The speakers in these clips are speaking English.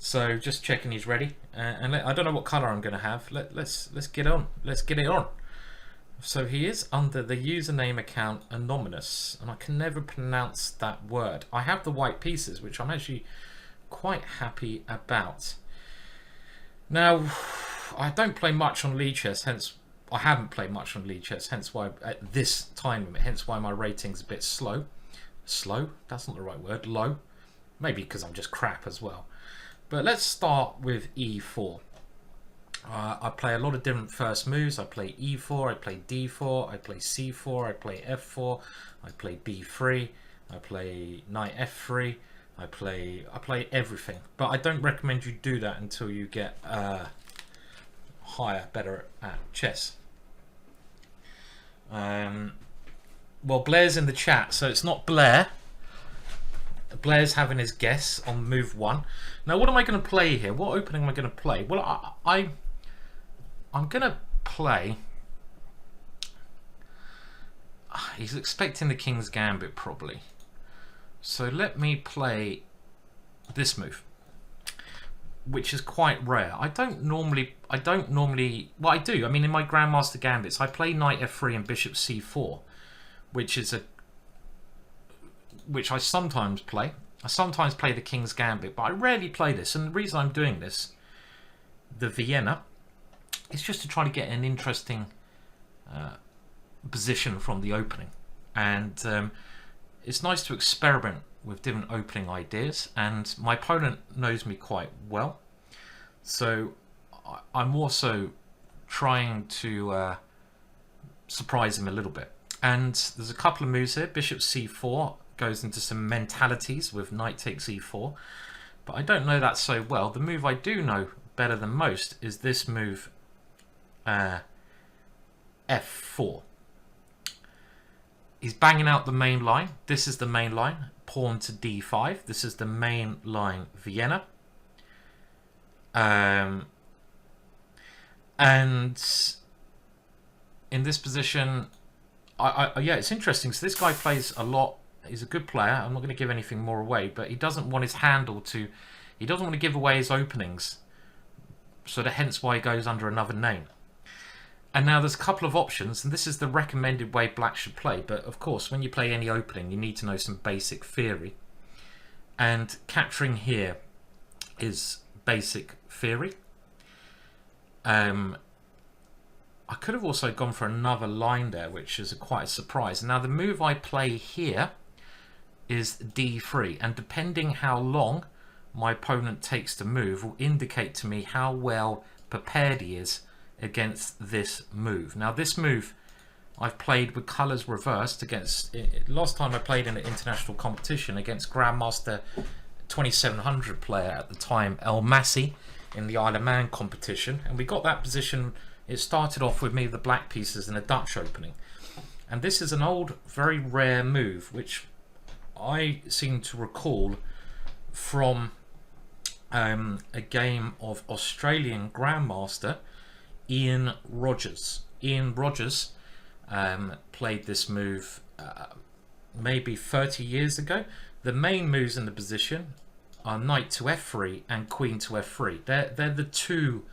So just checking he's ready, I don't know what color I'm going to have. Let's get on. Let's get it on. So he is under the username account Anonymous, and I can never pronounce that word. I have the white pieces, which I'm actually quite happy about. Now, I don't play much on lead chess, hence I haven't played much on lead chess, hence why at this time limit, hence why my rating's a bit slow. Slow? That's not the right word. Low. Maybe because I'm just crap as well. But let's start with e4. I play a lot of different first moves. I play e4, I play d4, I play c4, I play f4, I play b3, I play knight f3, I play everything. But I don't recommend you do that until you get higher, better at chess. Well, Blair's in the chat, so it's not Blair. Blair's having his guess on move 1. Now, what am I going to play here? What opening am I going to play? Well, I'm going to play... He's expecting the King's Gambit, probably. So let me play this move, which is quite rare. I don't normally... Well, I do. I mean, in my Grandmaster Gambits, I play knight f3 and bishop c4, which I sometimes play. I sometimes play the King's Gambit, but I rarely play this. And the reason I'm doing this, the Vienna, is just to try to get an interesting position from the opening. And it's nice to experiment with different opening ideas. And my opponent knows me quite well. So I'm also trying to surprise him a little bit. And there's a couple of moves here. Bishop c4 goes into some mentalities with knight takes e4. But I don't know that so well. The move I do know better than most is this move, f4. He's banging out the main line. This is the main line. Pawn to d5. This is the main line Vienna. And in this position... yeah, it's interesting. So this guy plays a lot. He's a good player. I'm not going to give anything more away, but he doesn't want his handle to... He doesn't want to give away his openings. So hence why he goes under another name. And now there's a couple of options, and this is the recommended way black should play. But of course, when you play any opening, you need to know some basic theory. And capturing here is basic theory. I could have also gone for another line there, which is quite a surprise. Now the move I play here is d3, and depending how long my opponent takes to move will indicate to me how well prepared he is against this move. Now this move I've played with colours reversed against... Last time I played in an international competition against Grandmaster 2700 player at the time, El Massi, in the Isle of Man competition, and we got that position. It started off with me the black pieces in a Dutch opening, and this is an old, very rare move which I seem to recall from a game of Australian Grandmaster Ian Rogers. Ian Rogers played this move maybe 30 years ago. The main moves in the position are knight to f3 and queen to f3. They're the two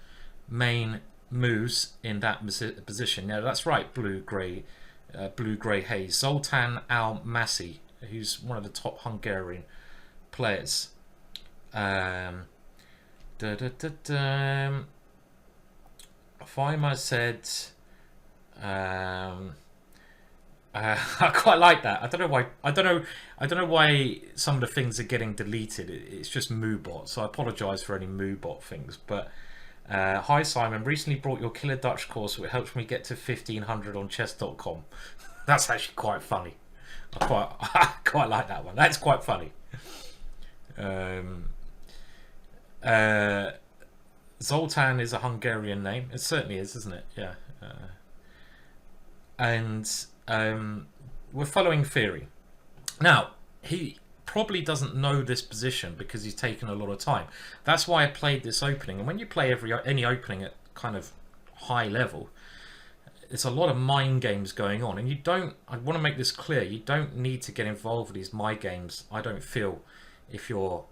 main moves in that position. Now that's right, blue grey haze. Zoltán Almasi, who's one of the top Hungarian players. Fima said, I quite like that. I don't know why. I don't know why some of the things are getting deleted. It's just Moobot, so I apologise for any Moobot things. But hi Simon, recently brought your Killer Dutch course, which helps me get to 1500 on chess.com. That's actually quite funny. I quite like that one. That's quite funny. Zoltán is a Hungarian name. It certainly is, isn't it? Yeah. And we're following theory. Now, he probably doesn't know this position because he's taken a lot of time. That's why I played this opening. And when you play any opening at kind of high level, it's a lot of mind games going on. And you don't, I want to make this clear, you don't need to get involved with these mind games, I don't feel, if you're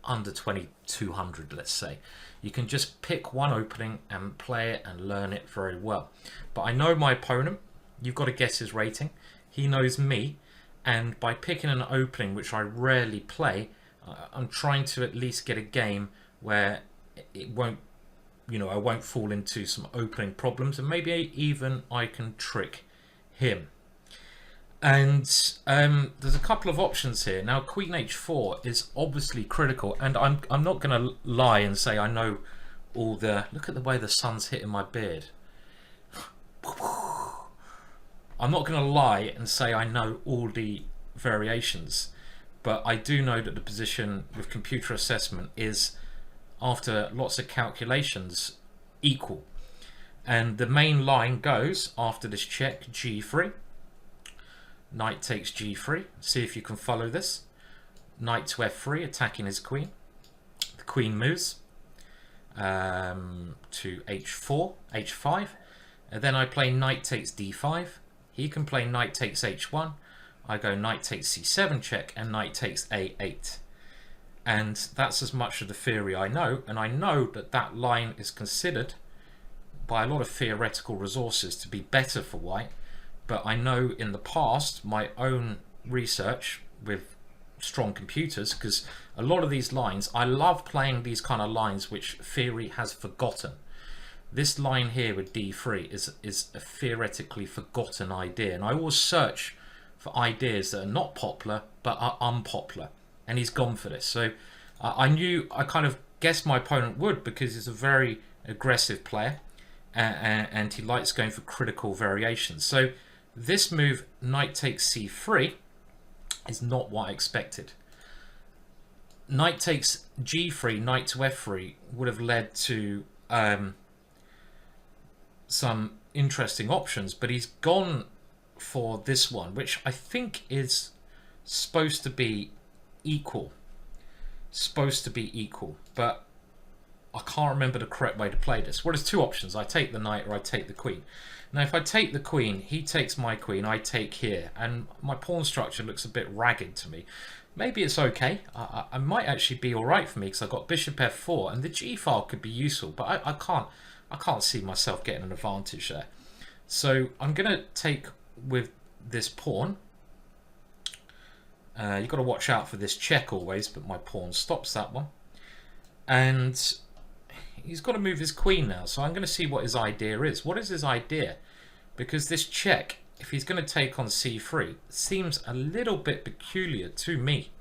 under 2200, let's say. You can just pick one opening and play it and learn it very well. But I know my opponent. You've got to guess his rating. He knows me, and by picking an opening which I rarely play, I'm trying to at least get a game where it won't, I won't fall into some opening problems, and maybe even I can trick him. And there's a couple of options here. Now, Queen H4 is obviously critical, and I'm not going to lie and say I know all the... Look at the way the sun's hitting my beard. I'm not going to lie and say I know all the variations, but I do know that the position with computer assessment is, after lots of calculations, equal. And the main line goes, after this check, G3. Knight takes G3. See if you can follow this. Knight to F3, attacking his queen. The queen moves to H4, H5. And then I play knight takes D5. He can play knight takes H1. I go knight takes C7 check and knight takes A8. And that's as much of the theory I know. And I know that that line is considered by a lot of theoretical resources to be better for white. But I know in the past, my own research with strong computers, because a lot of these lines, I love playing these kind of lines which theory has forgotten. This line here with D3 is a theoretically forgotten idea, and I always search for ideas that are not popular but are unpopular, and he's gone for this. So I kind of guessed my opponent would, because he's a very aggressive player and he likes going for critical variations. So this move, knight takes C3, is not what I expected. Knight takes G3, knight to F3 would have led to some interesting options, but he's gone for this one, which I think is supposed to be equal. But I can't remember the correct way to play this. Well, there's two options. I take the knight or I take the queen. Now, if I take the queen, he takes my queen, I take here, and my pawn structure looks a bit ragged to me. Maybe it's okay. I might actually be all right for me, because I've got bishop f4, and the g file could be useful, but I can't see myself getting an advantage there. So I'm going to take with this pawn. You've got to watch out for this check always, but my pawn stops that one. And he's got to move his queen now, so I'm going to see what his idea is. What is his idea? Because this check, if he's going to take on c3, seems a little bit peculiar to me.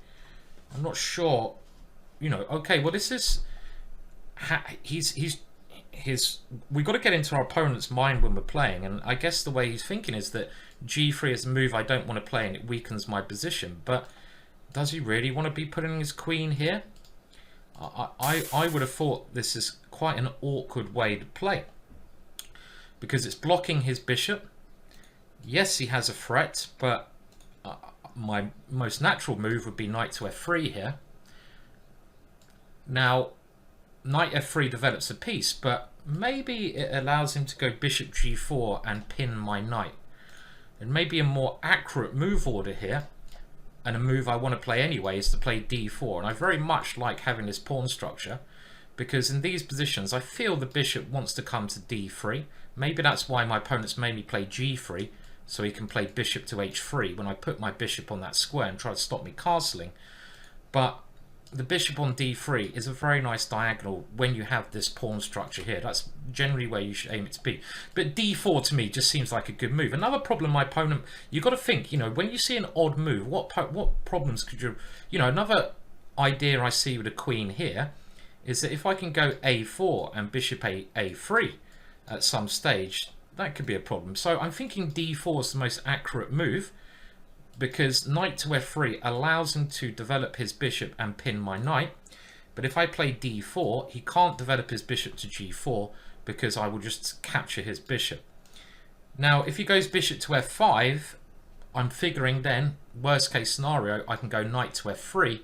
I'm not sure, okay, well, this is... we've got to get into our opponent's mind when we're playing, and I guess the way he's thinking is that g3 is a move I don't want to play and it weakens my position. But does he really want to be putting his queen here? I would have thought this is quite an awkward way to play, because it's blocking his bishop. Yes, he has a threat, but my most natural move would be knight to f3 here. Now, knight f3 develops a piece, but maybe it allows him to go bishop g4 and pin my knight. And maybe a more accurate move order here, and a move I want to play anyway, is to play d4. And I very much like having this pawn structure, because in these positions I feel the bishop wants to come to d3. Maybe that's why my opponent's made me play g3, so he can play bishop to h3 when I put my bishop on that square and try to stop me castling. But the bishop on d3 is a very nice diagonal when you have this pawn structure here. That's generally where you should aim it to be. But d4 to me just seems like a good move. Another problem my opponent, you've got to think, when you see an odd move, what problems could you... another idea I see with a queen here is that if I can go a4 and bishop a3 at some stage, that could be a problem. So I'm thinking d4 is the most accurate move, because knight to f3 allows him to develop his bishop and pin my knight. But if I play d4, he can't develop his bishop to g4, because I will just capture his bishop. Now, if he goes bishop to f5, I'm figuring then, worst case scenario, I can go knight to f3.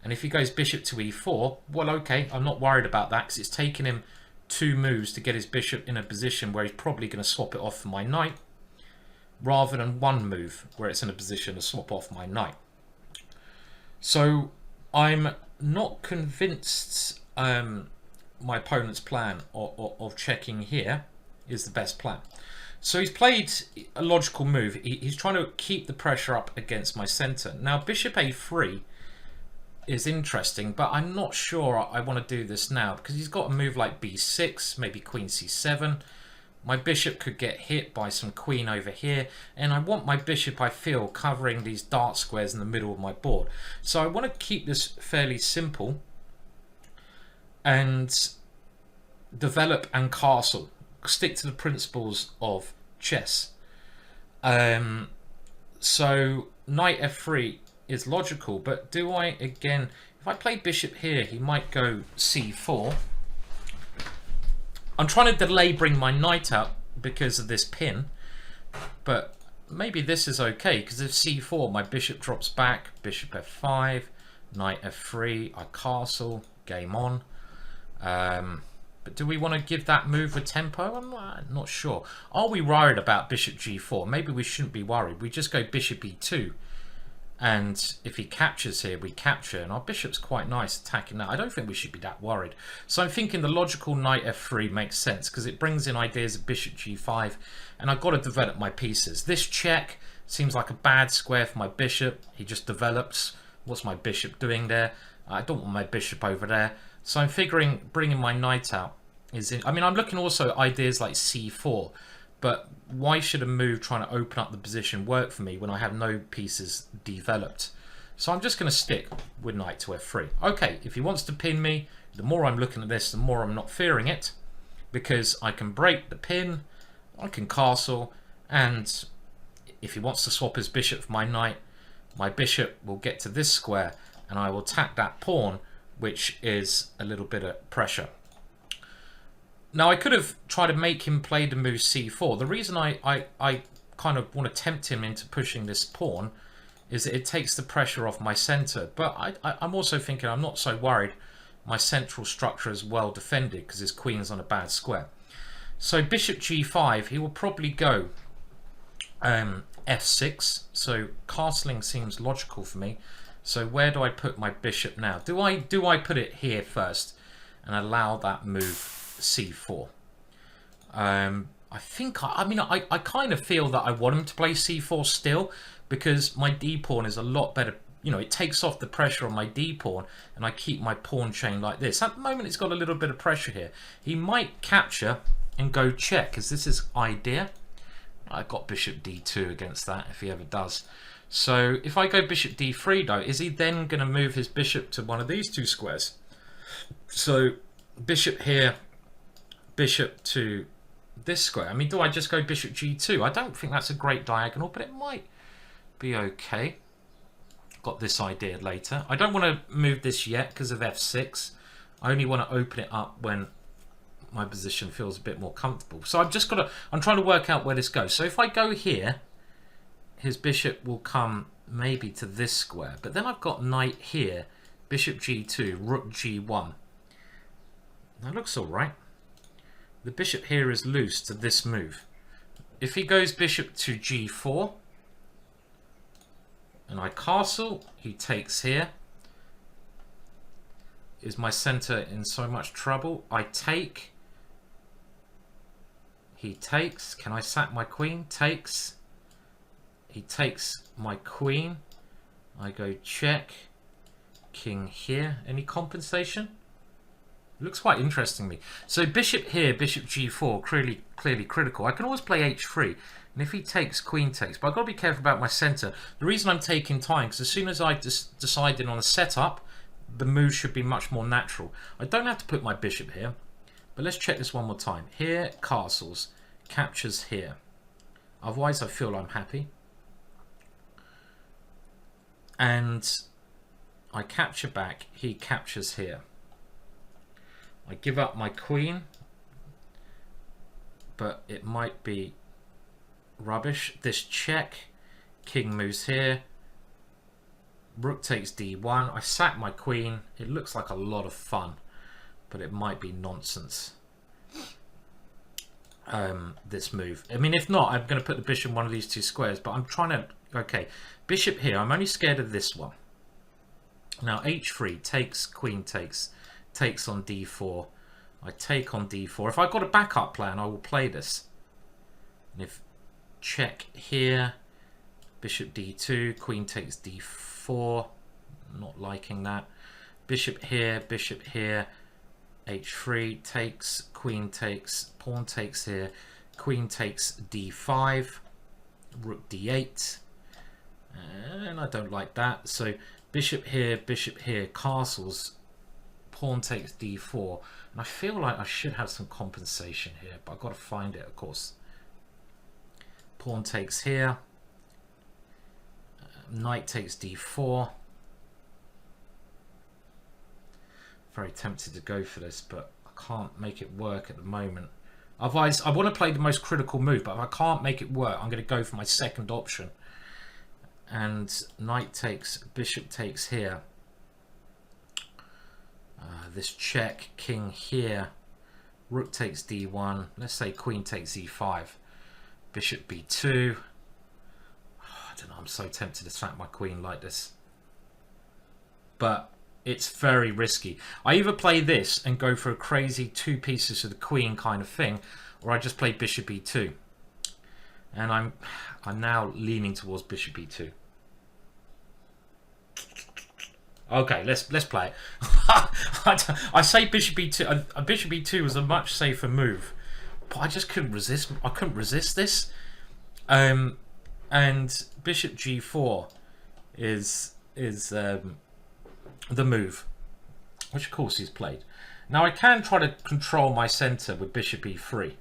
And if he goes bishop to e4, well, okay, I'm not worried about that, because it's taken him 2 moves to get his bishop in a position where he's probably going to swap it off for my knight, rather than 1 move where it's in a position to swap off my knight. So I'm not convinced my opponent's plan of checking here is the best plan. So he's played a logical move. He's trying to keep the pressure up against my center. Now bishop a3 is interesting, but I'm not sure I want to do this now because he's got a move like b6, maybe queen c7. My bishop could get hit by some queen over here, and I want my bishop, I feel, covering these dark squares in the middle of my board. So I want to keep this fairly simple and develop and castle. Stick to the principles of chess. So knight f3 is logical, but do I, again, if I play bishop here, he might go c4. I'm trying to delay bring my knight up because of this pin, but maybe this is okay, because if c4, my bishop drops back, bishop f5, knight f3, I castle, game on. But do we want to give that move a tempo? I'm not sure. Are we worried about bishop g4? Maybe we shouldn't be worried. We just go bishop e2. And if he captures here, we capture. And our bishop's quite nice attacking that. I don't think we should be that worried. So I'm thinking the logical knight f3 makes sense because it brings in ideas of bishop g5. And I've got to develop my pieces. This check seems like a bad square for my bishop. He just develops. What's my bishop doing there? I don't want my bishop over there. So I'm figuring bringing my knight out is in. I mean, I'm looking also at ideas like c4. But why should a move trying to open up the position work for me when I have no pieces developed? So I'm just going to stick with knight to f3. Okay, if he wants to pin me, the more I'm looking at this, the more I'm not fearing it. Because I can break the pin, I can castle, and if he wants to swap his bishop for my bishop will get to this square, and I will attack that pawn, which is a little bit of pressure. Now I could have tried to make him play the move c4. The reason I kind of want to tempt him into pushing this pawn is that it takes the pressure off my center. But I'm also thinking I'm not so worried. My central structure is well defended because his queen's on a bad square. So bishop g5, he will probably go f6. So castling seems logical for me. So where do I put my bishop now? Do I put it here first and allow that move c4? I think I kind of feel that I want him to play c4 still because my d pawn is a lot better. You know, it takes off the pressure on my d pawn and I keep my pawn chain like this. At the moment it's got a little bit of pressure here. He might capture and go check because this is idea. I got bishop d2 against that if he ever does. So if I go bishop d3 though, is he then going to move his bishop to one of these two squares? So bishop here, bishop to this square. I mean, do I just go bishop g2? I don't think that's a great diagonal, but it might be okay. Got this idea later. I don't want to move this yet because of f6. I only want to open it up when my position feels a bit more comfortable. So I'm trying to work out where this goes. So if I go here, his bishop will come maybe to this square. But then I've got knight here, bishop g2, rook g1. That looks all right. The bishop here is loose to this move. If he goes bishop to g4 and I castle, he takes here. Is my center in so much trouble? I take. He takes. Can I sack my queen? Takes. He takes my queen. I go check. King here. Any compensation? Looks quite interesting to me. So bishop here, bishop g4, clearly critical. I can always play h3, and if he takes, queen takes. But I've got to be careful about my center. The reason I'm taking time, because as soon as I decided on a setup, the move should be much more natural. I don't have to put my bishop here, but let's check this one more time. Here, castles, captures here. Otherwise, I feel I'm happy. And I capture back, he captures here. I give up my queen, but it might be rubbish. This check, king moves here, rook takes d1. I sack my queen. It looks like a lot of fun, but it might be nonsense. This move. I mean, if not, I'm going to put the bishop in one of these two squares, but I'm trying to... Okay, bishop here. I'm only scared of this one. Now h3 takes, queen takes on d4. I take on d4. If I've got a backup plan, I will play this. And if check here, bishop d2, queen takes d4. Not liking that. Bishop here, h3 takes, queen takes, pawn takes here, queen takes d5, rook d8, and I don't like that. So bishop here, castles, pawn takes d4, and I feel like I should have some compensation here, but I've got to find it, of course. Pawn takes here, knight takes d4. Very tempted to go for this, but I can't make it work at the moment. Otherwise, I want to play the most critical move, but if I can't make it work, I'm going to go for my second option. And knight takes, bishop takes here. This check, king here. Rook takes d1. Let's say queen takes e5. Bishop b2. I don't know, I'm so tempted to sack my queen like this. But it's very risky. I either play this and go for a crazy 2 pieces of the queen kind of thing, or I just play bishop e2. And I'm now leaning towards bishop e2. Okay, let's play it. I say bishop e2. Bishop e2 was a much safer move, but I just couldn't resist. I couldn't resist this. And bishop g4 is the move, which of course he's played. Now I can try to control my center with bishop e3.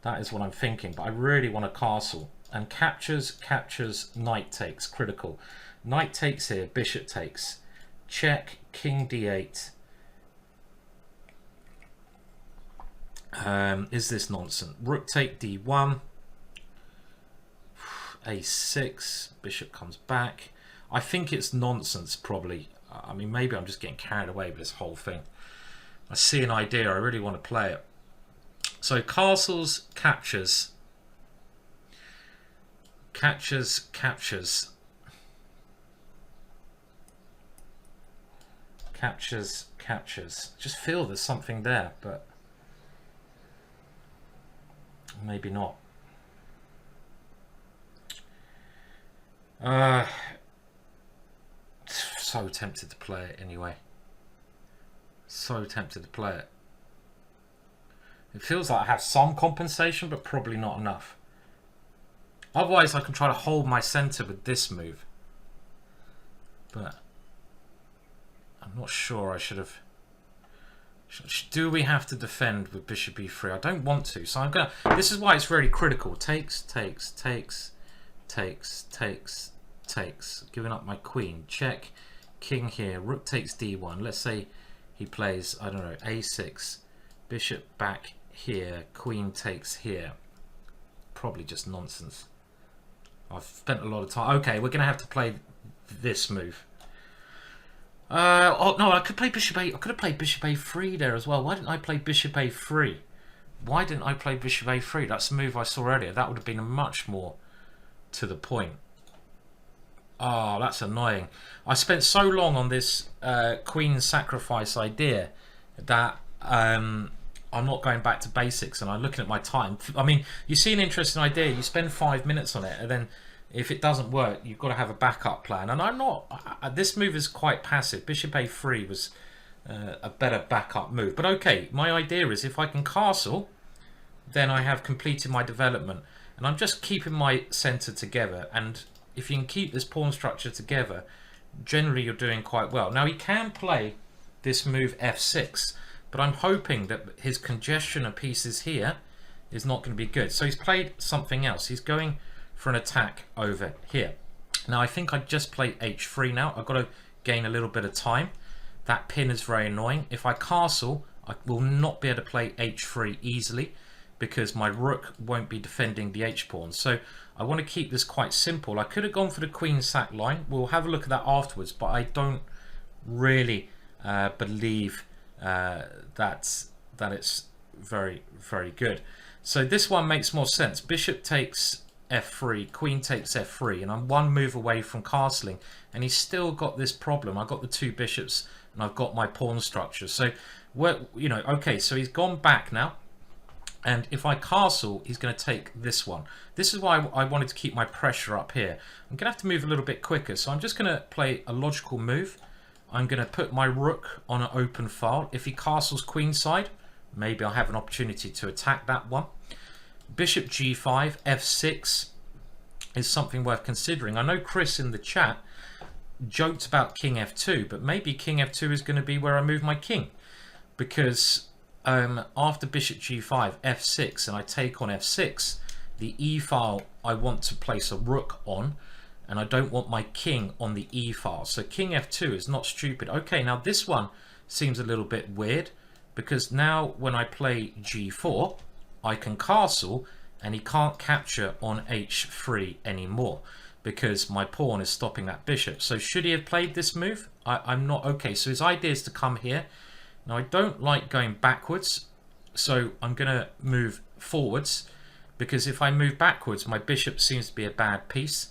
That is what I'm thinking, but I really want a castle. And captures, knight takes, critical. Knight takes here, bishop takes. Check, king d8. Is this nonsense? Rook take d1. a6, bishop comes back. I think it's nonsense, probably. I mean, maybe I'm just getting carried away with this whole thing. I see an idea, I really want to play it. So castles, captures. Captures. Just feel there's something there, but maybe not. So tempted to play it anyway. So tempted to play it. It feels like I have some compensation, but probably not enough. Otherwise, I can try to hold my center with this move. But I'm not sure I should have. Do we have to defend with bishop e3? I don't want to. So I'm gonna. This is why it's really critical. Takes. Giving up my queen. Check. King here. Rook takes d1. Let's say he plays, I don't know, a6. Bishop back here. Queen takes here. Probably just nonsense. I've spent a lot of time. Okay, we're going to have to play this move. Oh no, I could play bishop a. I could have played bishop a3 there as well. Why didn't I play bishop a3? Why didn't I play bishop a3? That's a move I saw earlier. That would have been much more to the point. Oh, that's annoying. I spent so long on this queen sacrifice idea that I'm not going back to basics, and I'm looking at my time. I mean, you see an interesting idea, you spend 5 minutes on it, and then if it doesn't work, you've got to have a backup plan. And I'm not. This move is quite passive. Bishop a3 was a better backup move. But okay, my idea is if I can castle, then I have completed my development, and I'm just keeping my center together. And if you can keep this pawn structure together, generally you're doing quite well. Now he can play this move f6, but I'm hoping that his congestion of pieces here is not going to be good. So he's played something else. He's going for an attack over here. Now I think I just play h3 now. I've got to gain a little bit of time. That pin is very annoying. If I castle, I will not be able to play h3 easily because my rook won't be defending the h-pawn. So I want to keep this quite simple. I could have gone for the queen sack line. We'll have a look at that afterwards, but I don't really believe that it's very, very good. So this one makes more sense. Bishop takes f3, queen takes f3, and I'm one move away from castling, and he's still got this problem. I've got the two bishops and I've got my pawn structure. So okay, so he's gone back now, and if I castle, he's going to take this one. This is why I wanted to keep my pressure up here. I'm going to have to move a little bit quicker, so I'm just going to play a logical move. I'm going to put my rook on an open file. If he castles queenside, maybe I'll have an opportunity to attack that one. Bishop g5, f6 is something worth considering. I know Chris in the chat joked about king f2, but maybe king f2 is going to be where I move my king, because after bishop g5, f6, and I take on f6, the e file I want to place a rook on, and I don't want my king on the e file. So king f2 is not stupid. Okay, now this one seems a little bit weird, because now when I play g4, I can castle, and he can't capture on h3 anymore, because my pawn is stopping that bishop. So should he have played this move? I'm not. Okay, so his idea is to come here. Now I don't like going backwards, so I'm going to move forwards, because if I move backwards, my bishop seems to be a bad piece.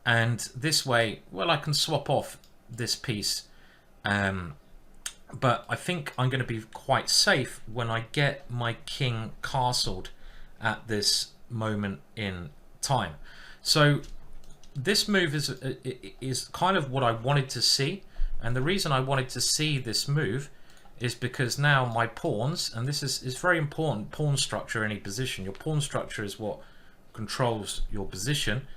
And this way, well, I can swap off this piece. But I think I'm going to be quite safe when I get my king castled at this moment in time. So this move is kind of what I wanted to see. And the reason I wanted to see this move is because now my pawns, and this is very important, pawn structure, any position. Your pawn structure is what controls your position.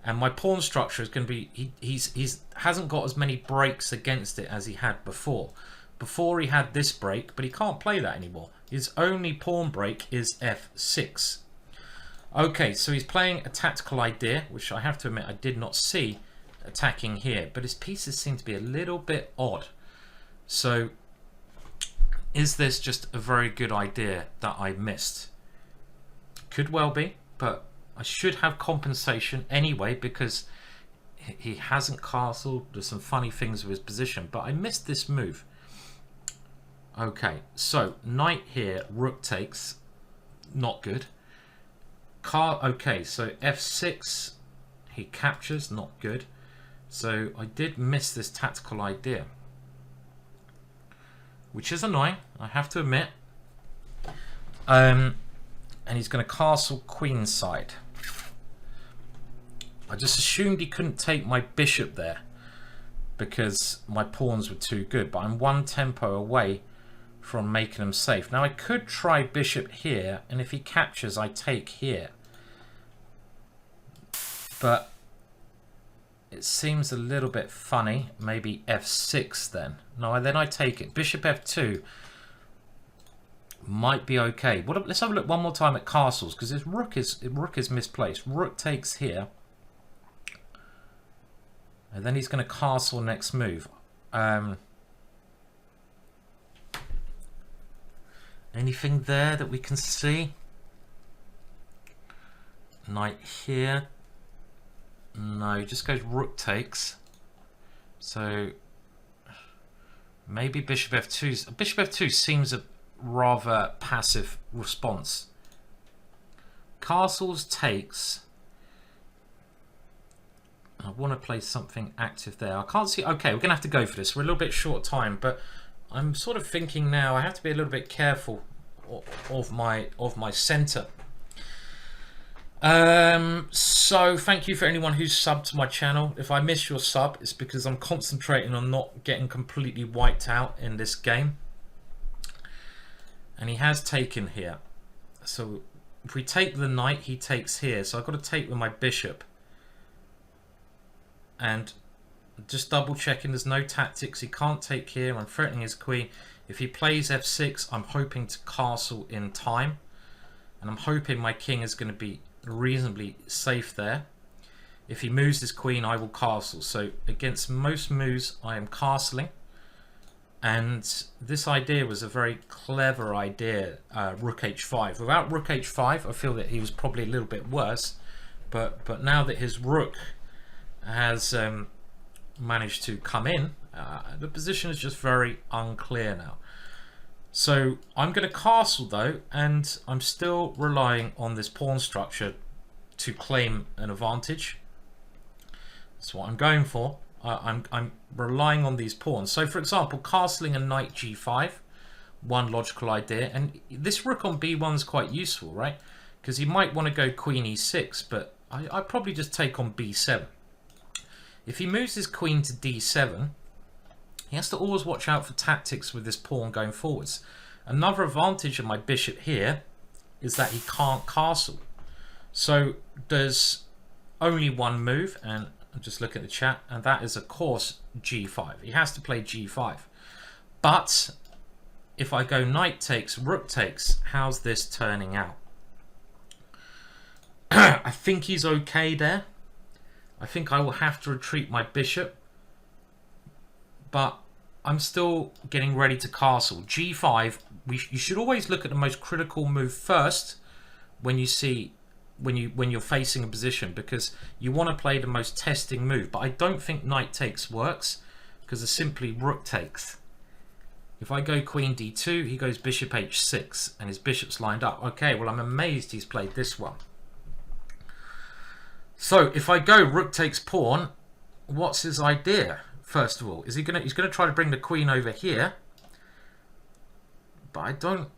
And my pawn structure is going to be, he's hasn't got as many breaks against it as he had before. Before he had this break, but he can't play that anymore. His only pawn break is f6. Okay, so he's playing a tactical idea, which I have to admit I did not see attacking here, but his pieces seem to be a little bit odd. So is this just a very good idea that I missed? Could well be, but I should have compensation anyway, because he hasn't castled. There's some funny things with his position, but I missed this move. Okay, so knight here, rook takes, not good. Okay, so f6, he captures, not good. So I did miss this tactical idea, which is annoying, I have to admit. And he's going to castle queenside. I just assumed he couldn't take my bishop there because my pawns were too good, but I'm one tempo away from making him safe. Now I could try bishop here, and if he captures, I take here. But it seems a little bit funny. Maybe f6 then. No, then I take it. Bishop f2 might be okay. Let's have a look one more time at castles, because his rook is misplaced. Rook takes here, and then he's going to castle next move. Anything there that we can see? Knight here. No, he just goes rook takes. So maybe bishop f2. Bishop f2 seems a rather passive response. Castles takes. I want to play something active there. I can't see. Okay, we're going to have to go for this. We're a little bit short time, but I'm sort of thinking now I have to be a little bit careful of my center. So thank you for anyone who's subbed to my channel. If I miss your sub, it's because I'm concentrating on not getting completely wiped out in this game. And he has taken here. So if we take the knight, he takes here. So I've got to take with my bishop. And just double checking there's no tactics. He can't take here. I'm threatening his queen. If he plays f6, I'm hoping to castle in time. And I'm hoping my king is going to be reasonably safe there. If he moves his queen, I will castle. So against most moves, I am castling. And this idea was a very clever idea, rook h5. Without rook h5, I feel that he was probably a little bit worse. But now that his rook has managed to come in, the position is just very unclear now. So I'm going to castle though, and I'm still relying on this pawn structure to claim an advantage. That's what I'm going for. I'm relying on these pawns. So for example, castling a knight g5, one logical idea, and this rook on b1 is quite useful, right? Because you might want to go queen e6, but I'd probably just take on b7. If he moves his queen to d7, he has to always watch out for tactics with this pawn going forwards. Another advantage of my bishop here is that he can't castle. So there's only one move, and I'm just looking at the chat, and that is of course g5. He has to play g5. But if I go knight takes, rook takes, how's this turning out? I think he's okay there. I think I will have to retreat my bishop, but I'm still getting ready to castle. g5, you should always look at the most critical move first when you're facing a position, because you want to play the most testing move. But I don't think knight takes works, because it's simply rook takes. If I go queen d2, he goes bishop h6, and his bishop's lined up. Okay, well, I'm amazed he's played this one. So if I go rook takes pawn, what's his idea? First of all, he's gonna try to bring the queen over here, but I don't.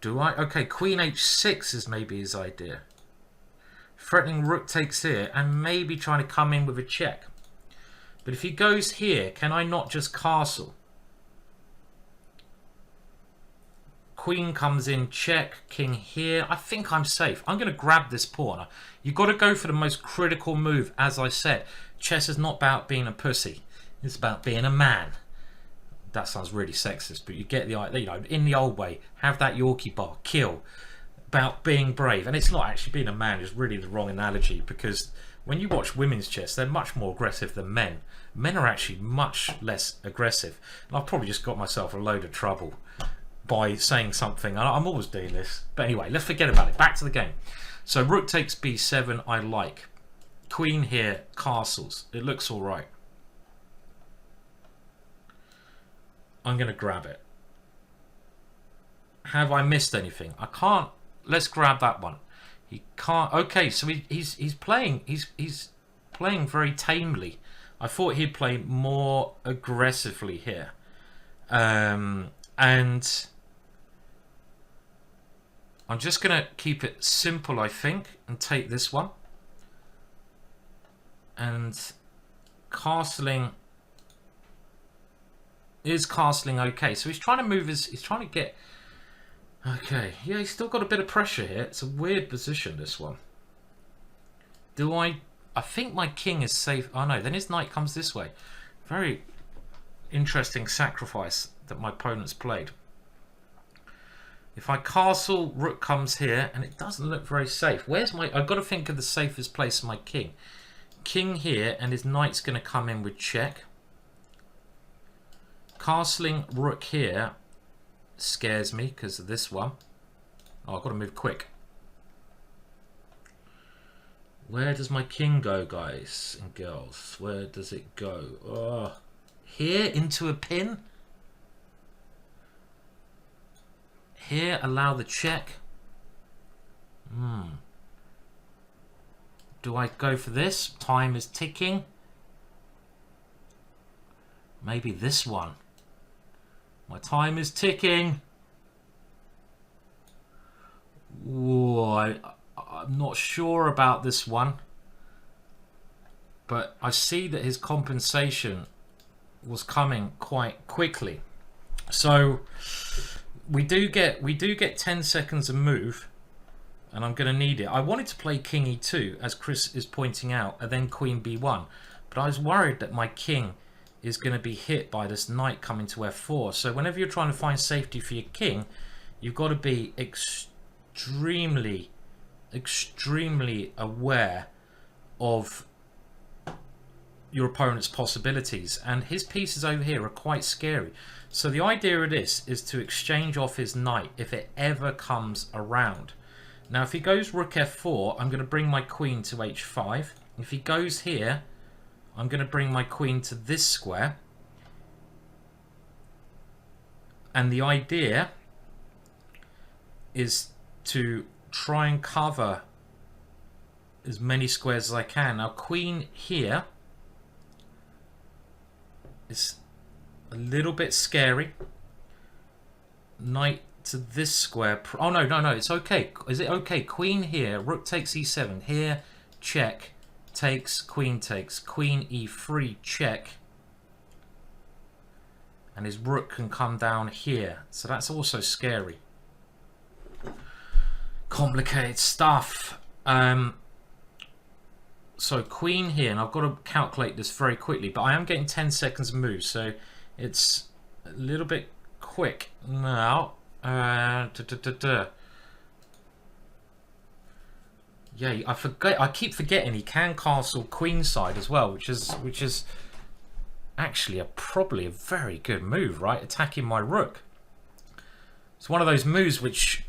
Do I? Okay, queen h6 is maybe his idea. Threatening rook takes here, and maybe trying to come in with a check. But if he goes here, can I not just castle? Queen comes in, check, king here. I think I'm safe. I'm going to grab this pawn. You've got to go for the most critical move, as I said. Chess is not about being a pussy. It's about being a man. That sounds really sexist, but you get the idea. You know, in the old way, have that Yorkie bar, kill. About being brave. And it's not actually being a man is really the wrong analogy, because when you watch women's chess, they're much more aggressive than men. Men are actually much less aggressive. And I've probably just got myself a load of trouble by saying something. I'm always doing this. But anyway, let's forget about it. Back to the game. So rook takes b7, I like. Queen here, castles. It looks all right. I'm going to grab it. Have I missed anything? I can't. Let's grab that one. He can't. Okay, so he's playing very tamely. I thought he'd play more aggressively here. And I'm just going to keep it simple, I think, and take this one. And castling is castling okay. So he's trying to move he's trying to get, okay, yeah, he's still got a bit of pressure here. It's a weird position, this one. I think my king is safe. Oh no, then his knight comes this way. Very interesting sacrifice that my opponent's played. If I castle, rook comes here, and it doesn't look very safe. Where's my... I've got to think of the safest place for my king. King here, and his knight's going to come in with check. Castling rook here scares me because of this one. Oh, I've got to move quick. Where does my king go, guys and girls? Where does it go? Oh, here into a pin. Here, allow the check. Do I go for this? Time is ticking. Maybe this one. My time is ticking. Whoa, I'm not sure about this one. But I see that his compensation was coming quite quickly. So we do get 10 seconds of move, and I'm going to need it. I wanted to play king e2, as Chris is pointing out, and then queen b1, but I was worried that my king is going to be hit by this knight coming to f4. So whenever you're trying to find safety for your king, you've got to be extremely aware of your opponent's possibilities, and his pieces over here are quite scary. So the idea of this is to exchange off his knight if it ever comes around. Now if he goes rook f4, I'm going to bring my queen to h5. If he goes here, I'm going to bring my queen to this square. And the idea is to try and cover as many squares as I can. Now queen here is a little bit scary. Knight to this square. Oh no, no, no, it's okay. Is it okay? Queen here, rook takes e7. Here, check, takes, queen, queen e3, check. And his rook can come down here. So that's also scary. Complicated stuff. So queen here, and I've got to calculate this very quickly, but I am getting 10 seconds of move, so it's a little bit quick now. Yeah, I keep forgetting he can castle queenside as well, which is actually probably a very good move, right? Attacking my rook. It's one of those moves which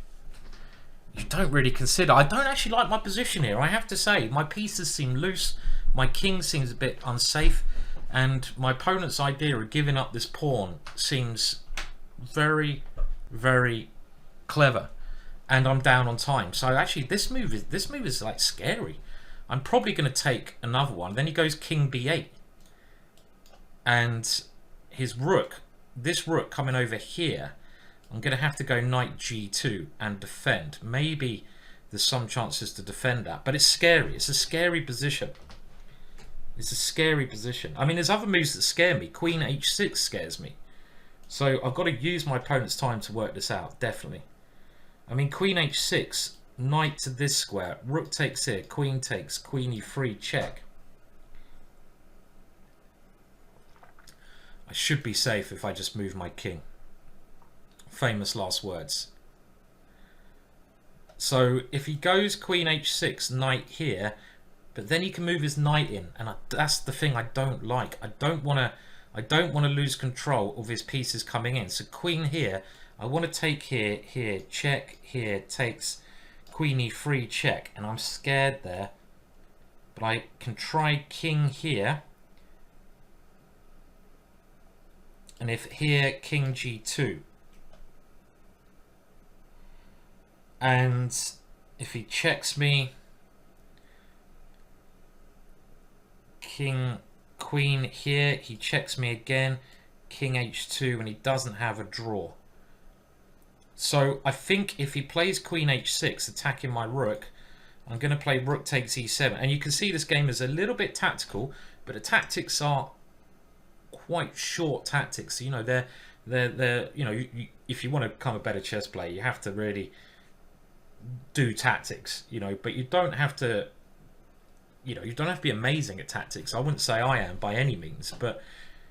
you don't really consider. I don't actually like my position here, I have to say. My pieces seem loose, my king seems a bit unsafe, and my opponent's idea of giving up this pawn seems very, very clever. And I'm down on time. So actually this move is like scary. I'm probably going to take another one. Then he goes king b8. And his rook, this rook coming over here, I'm going to have to go knight g2 and defend. Maybe there's some chances to defend that, but it's scary. It's a scary position. It's a scary position. I mean, there's other moves that scare me. Queen h6 scares me. So I've got to use my opponent's time to work this out, definitely. I mean, queen h6, knight to this square, rook takes here, queen takes, queen e3, check. I should be safe if I just move my king. Famous last words. So if he goes queen h6, knight here, but then he can move his knight in, and that's the thing I don't like. I don't want to lose control of his pieces coming in. So queen here, I want to take here, here, check, here, takes, queen e3, check, and I'm scared there. But I can try king here. And if here, king g2. And if he checks me, king, queen here, he checks me again, king h2, and he doesn't have a draw. So I think if he plays queen h6, attacking my rook, I'm going to play rook takes e7. And you can see this game is a little bit tactical, but the tactics are quite short tactics. You know, they're you know, if you want to become a better chess player, you have to really do tactics, you know, but you don't have to, you know, you don't have to be amazing at tactics. I wouldn't say I am by any means, but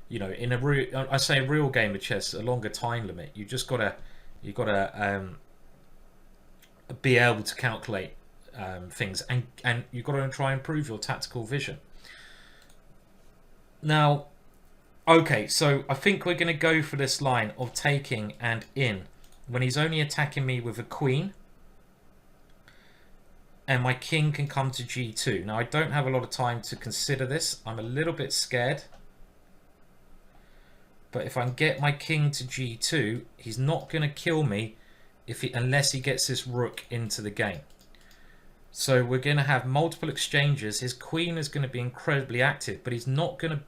you know, in a real game of chess, a longer time limit, you gotta be able to calculate things, and you've got to try and improve your tactical vision. Now, okay, so I think we're going to go for this line of taking and in when he's only attacking me with a queen, and my king can come to g2. Now, I don't have a lot of time to consider this. I'm a little bit scared. But if I can get my king to g2, he's not going to kill me unless he gets this rook into the game. So we're going to have multiple exchanges. His queen is going to be incredibly active, but he's not going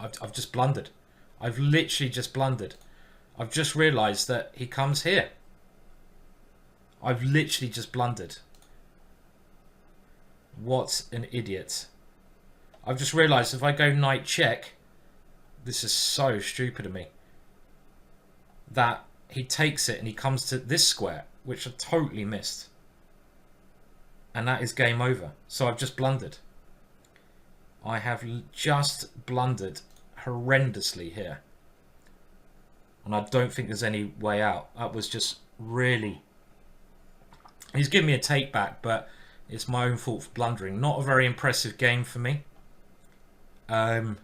to... I've just blundered. I've literally just blundered. I've just realised that he comes here. I've literally just blundered. What an idiot. I've just realised if I go knight check, this is so stupid of me, that he takes it and he comes to this square, which I totally missed. And that is game over. So I've just blundered. I have just blundered horrendously here. And I don't think there's any way out. That was just really... He's given me a take back, but it's my own fault for blundering. Not a very impressive game for me. And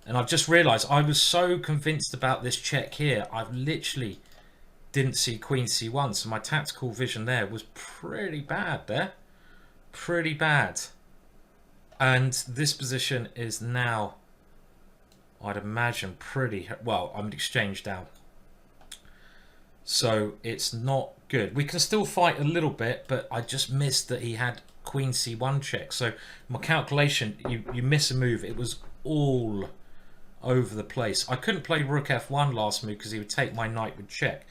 I've just realised I was so convinced about this check here. I've literally didn't see queen c1. So my tactical vision there was pretty bad there. Pretty bad. And this position is now, I'd imagine, pretty... Well, I'm exchanged down. So it's not good. We can still fight a little bit, but I just missed that he had queen c1 check. So my calculation, you miss a move. It was all over the place. I couldn't play rook f1 last move because he would take my knight with check.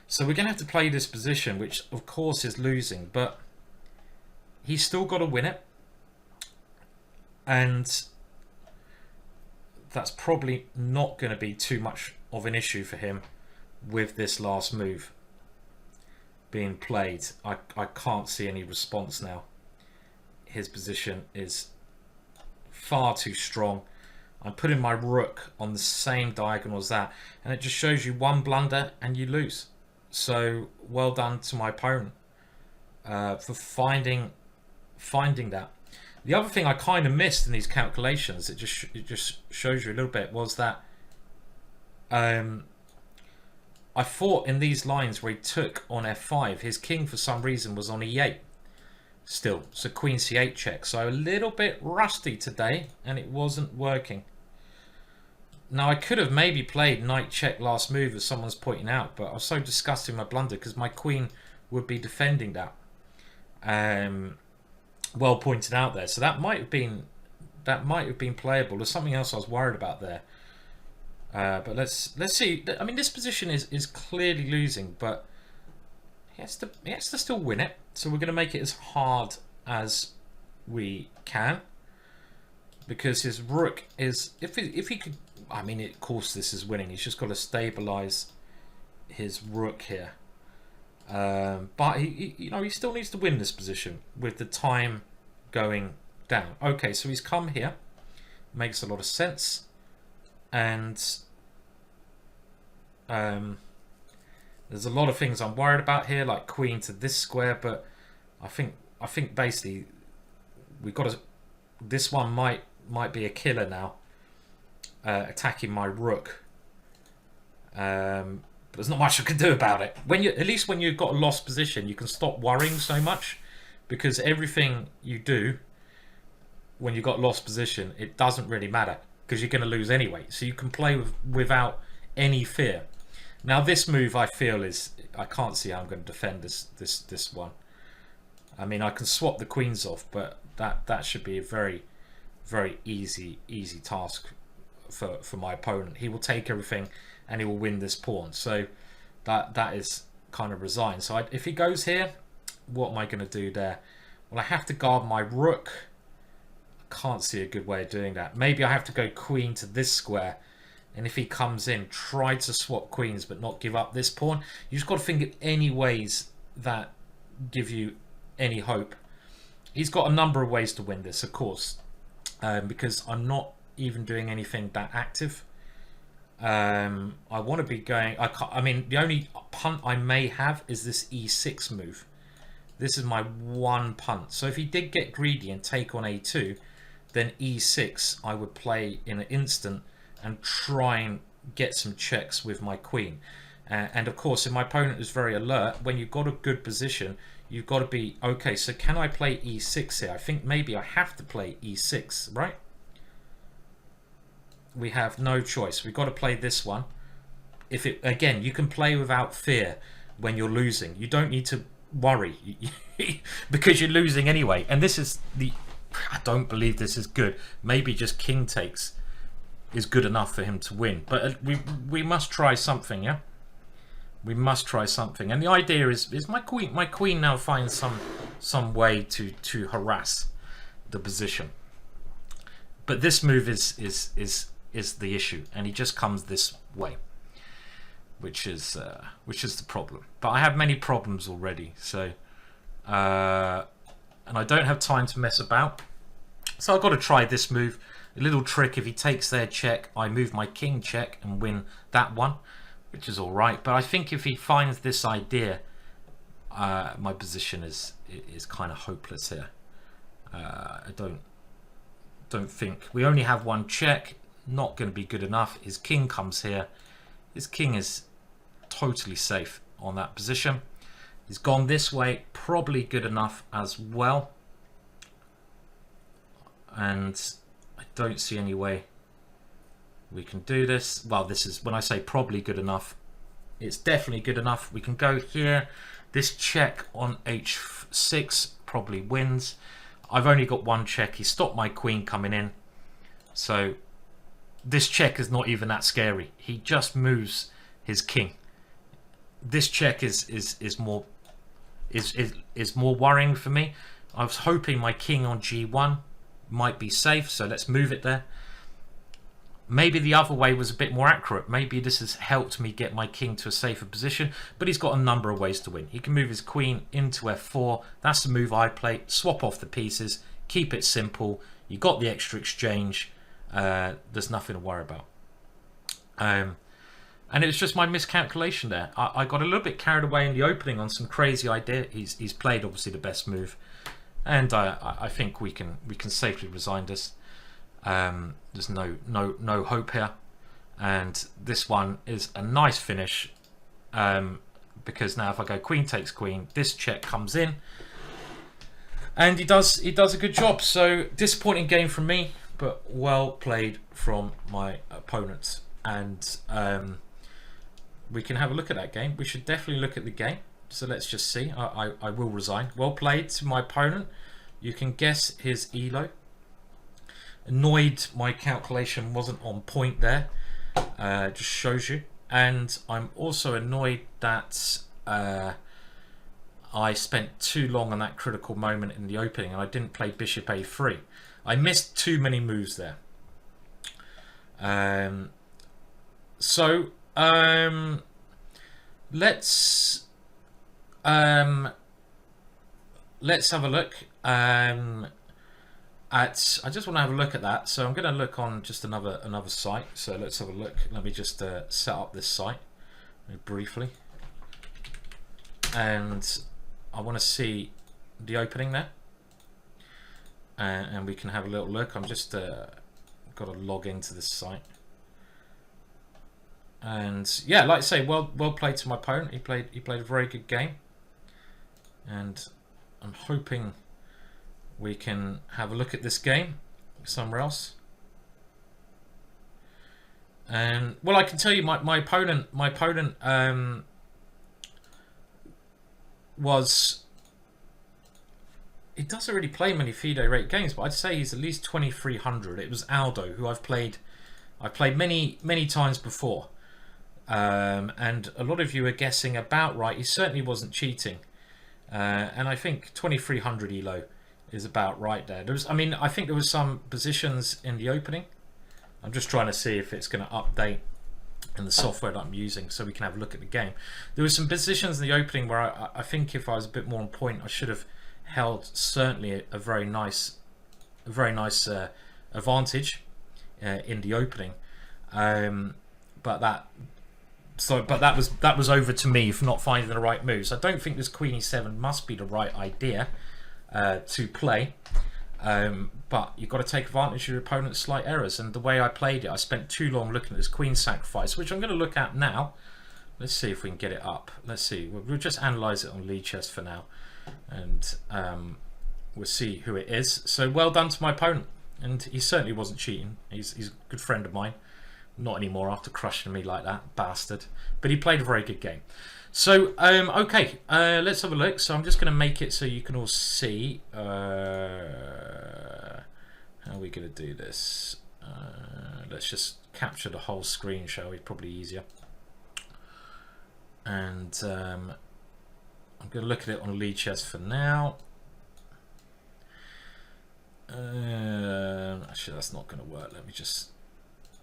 So we're going to have to play this position, which of course is losing, but he's still got to win it. And that's probably not going to be too much of an issue for him with this last move being played. I can't see any response now. His position is far too strong. I'm putting my rook on the same diagonal as that, and it just shows you one blunder and you lose. So well done to my opponent for finding that. The other thing I kind of missed in these calculations, it just shows you a little bit, was that I thought in these lines where he took on f5, his king for some reason was on e8 still. So queen c8 check. So a little bit rusty today, and it wasn't working. Now I could have maybe played knight check last move, as someone's pointing out, but I was so disgusted with my blunder because my queen would be defending that. Well pointed out there. So that might have been playable. There's something else I was worried about there. But let's see. I mean, this position is clearly losing, but he has to still win it. So we're going to make it as hard as we can, because his rook is, if he could, I mean, of course this is winning. He's just got to stabilize his rook here. But he still needs to win this position with the time going down. Okay, so he's come here. Makes a lot of sense. And there's a lot of things I'm worried about here, like queen to this square, but I think basically we've got to, this one might be a killer now, attacking my rook. But there's not much I can do about it. At least when you've got a lost position, you can stop worrying so much, because everything you do when you've got lost position, it doesn't really matter, because you're going to lose anyway. So you can play without any fear. Now this move, I feel, is, I can't see how I'm going to defend this one. I mean, I can swap the queens off, but that should be a very, very easy task for my opponent. He will take everything and he will win this pawn. So that is kind of resigned. So if he goes here, what am I going to do there? Well, I have to guard my rook. I can't see a good way of doing that. Maybe I have to go queen to this square, and if he comes in, try to swap queens but not give up this pawn. You just got to think of any ways that give you any hope. He's got a number of ways to win this, of course, because I'm not even doing anything that active. I want to be going, I mean, the only punt I may have is this e6 move. This is my one punt. So if he did get greedy and take on a2, then e6 I would play in an instant and try and get some checks with my queen. And of course, if my opponent is very alert, when you've got a good position, you've got to be, okay, so can I play e6 here? I think maybe I have to play e6, right? We have no choice. We've got to play this one. If it, again, you can play without fear when you're losing. You don't need to worry because you're losing anyway. And this is the, I don't believe this is good. Maybe just king takes is good enough for him to win. But we must try something, yeah? We must try something. And the idea is my queen now finds some way to harass the position. But this move is the issue, and he just comes this way, which is the problem. But I have many problems already, so and I don't have time to mess about. So I've got to try this move. A little trick: if he takes their check, I move my king check and win that one, which is all right. But I think if he finds this idea, my position is kind of hopeless here. I don't think, we only have one check. Not going to be good enough. His king comes here. His king is totally safe on that position. He's gone this way, probably good enough as well. And I don't see any way we can do this. Well, this is, when I say probably good enough, It's definitely good enough. We can go here. This check on h6 probably wins. I've only got one check. He stopped my queen coming in. So this check is not even that scary. He just moves his king. This check is more worrying for me. I was hoping my king on g1 might be safe, so let's move it there. Maybe the other way was a bit more accurate. Maybe this has helped me get my king to a safer position, but he's got a number of ways to win. He can move his queen into f4. That's the move I play. Swap off the pieces, keep it simple. You got the extra exchange. There's nothing to worry about. And it was just my miscalculation there. I got a little bit carried away in the opening on some crazy idea. He's played obviously the best move, and I think we can safely resign this. There's no hope here, and this one is a nice finish, because now if I go queen takes queen, this check comes in, and he does a good job. So disappointing game from me, but well played from my opponent. And we can have a look at that game. We should definitely look at the game. So let's just see. I will resign. Well played to my opponent. You can guess his elo. Annoyed my calculation wasn't on point there. Just shows you. And I'm also annoyed that I spent too long on that critical moment in the opening and I didn't play bishop a3. I missed too many moves there. Let's have a look I just want to have a look at that. So I'm going to look on just another site. So let's have a look. Let me just set up this site briefly, and I want to see the opening there, and we can have a little look. I'm just got to log into this site, and yeah, like I say, well played to my opponent. He played a very good game, and I'm hoping we can have a look at this game somewhere else. And well, I can tell you my opponent was, he doesn't really play many FIDE rate games, but I'd say he's at least 2300. It was Aldo, who I've played many times before, and a lot of you are guessing about right. He certainly wasn't cheating, and I think 2300 elo is about right there. I think there was some positions in the opening. I'm just trying to see if it's going to update in the software that I'm using so we can have a look at the game. There were some positions in the opening where I think if I was a bit more on point, I should have held certainly a very nice advantage in the opening. But that was over to me for not finding the right moves. I don't think this Queen E7 must be the right idea to play, but you've got to take advantage of your opponent's slight errors. And the way I played it, I spent too long looking at this queen sacrifice, which I'm going to look at now. Let's see if we can get it up. Let's see. We'll just analyze it on lead chess for now, and we'll see who it is. So well done to my opponent, and he certainly wasn't cheating. He's a good friend of mine. Not anymore after crushing me like that, bastard. But he played a very good game. So, okay, let's have a look. So I'm just going to make it so you can all see. How are we going to do this? Let's just capture the whole screen, shall we? Probably easier. And I'm going to look at it on lead chess for now. Actually, that's not going to work. Let me just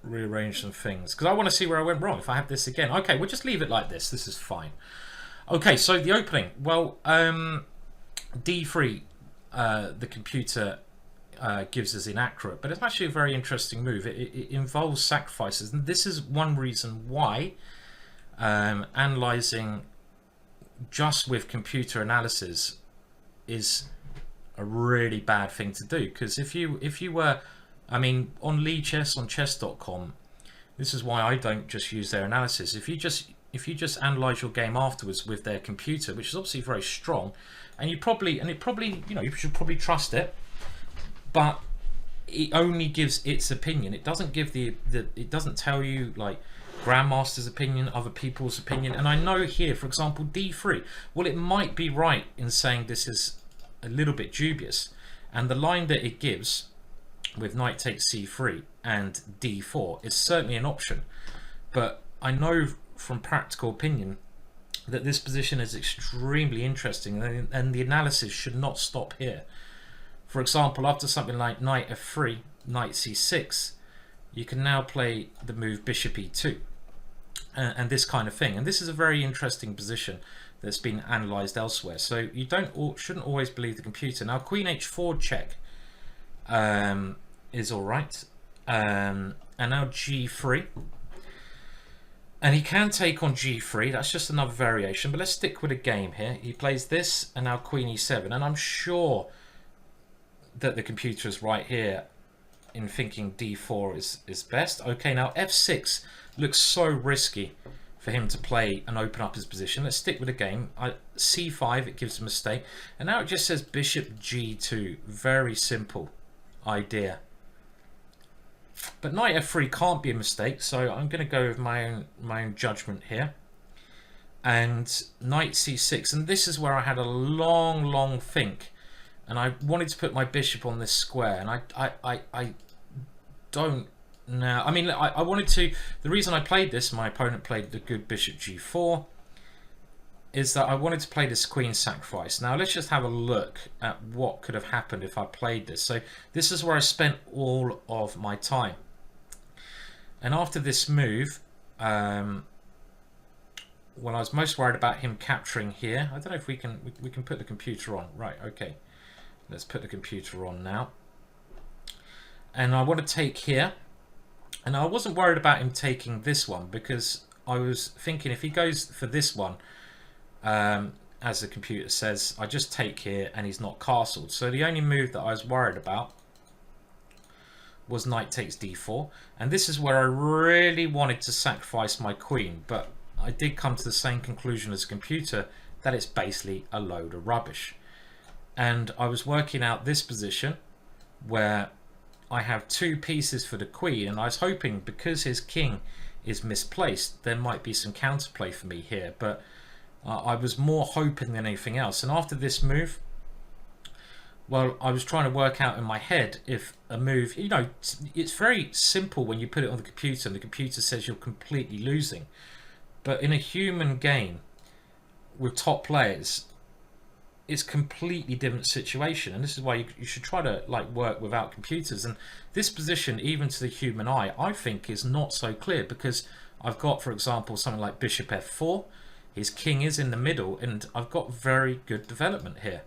rearrange some things because I want to see where I went wrong if I have this again. Okay, we'll just leave it like this. This is fine. Okay, so the opening. Well, d3, the computer gives us inaccurate, but it's actually a very interesting move. It involves sacrifices, and this is one reason why analyzing just with computer analysis is a really bad thing to do. Because if you were, I mean, on lead chess, on chess.com, this is why I don't just use their analysis. If you just analyze your game afterwards with their computer, which is obviously very strong, and it probably, you know, you should probably trust it, but it only gives its opinion. It doesn't give it doesn't tell you like grandmaster's opinion, other people's opinion. And I know here, for example, d3. Well, it might be right in saying this is a little bit dubious. And the line that it gives with knight takes c3 and d4 is certainly an option. But I know from practical opinion that this position is extremely interesting, and the analysis should not stop here. For example, after something like knight f3, knight c6, you can now play the move bishop e2 and this kind of thing. And this is a very interesting position that's been analysed elsewhere. So you shouldn't always believe the computer. Now queen h4 check is all right, and now g3. And he can take on g3, that's just another variation, but let's stick with a game here. He plays this, and now queen e7, and I'm sure that the computer is right here in thinking d4 is best. Okay, now f6 looks so risky for him to play and open up his position. Let's stick with the game. c5, it gives a mistake, and now it just says bishop g2. Very simple idea. But knight f3 can't be a mistake, so I'm going to go with my own judgment here. And knight c6, and this is where I had a long think, and I wanted to put my bishop on this square, and I don't know. I mean, I wanted to. The reason I played this, my opponent played the good bishop g4, is that I wanted to play this queen sacrifice. Now let's just have a look at what could have happened if I played this. So this is where I spent all of my time. And after this move, well, I was most worried about him capturing here. I don't know if we can put the computer on. Right, okay. Let's put the computer on now. And I want to take here. And I wasn't worried about him taking this one, because I was thinking if he goes for this one, as the computer says, I just take here and he's not castled. So the only move that I was worried about was knight takes d4, and this is where I really wanted to sacrifice my queen, but I did come to the same conclusion as the computer, that it's basically a load of rubbish. And I was working out this position where I have two pieces for the queen, and I was hoping because his king is misplaced there might be some counterplay for me here, but I was more hoping than anything else. And after this move, well, I was trying to work out in my head if a move, you know, it's very simple when you put it on the computer and the computer says you're completely losing. But in a human game with top players, it's completely different situation, and this is why you should try to like work without computers. And this position, even to the human eye, I think is not so clear, because I've got, for example, something like bishop f4. His king is in the middle, and I've got very good development here.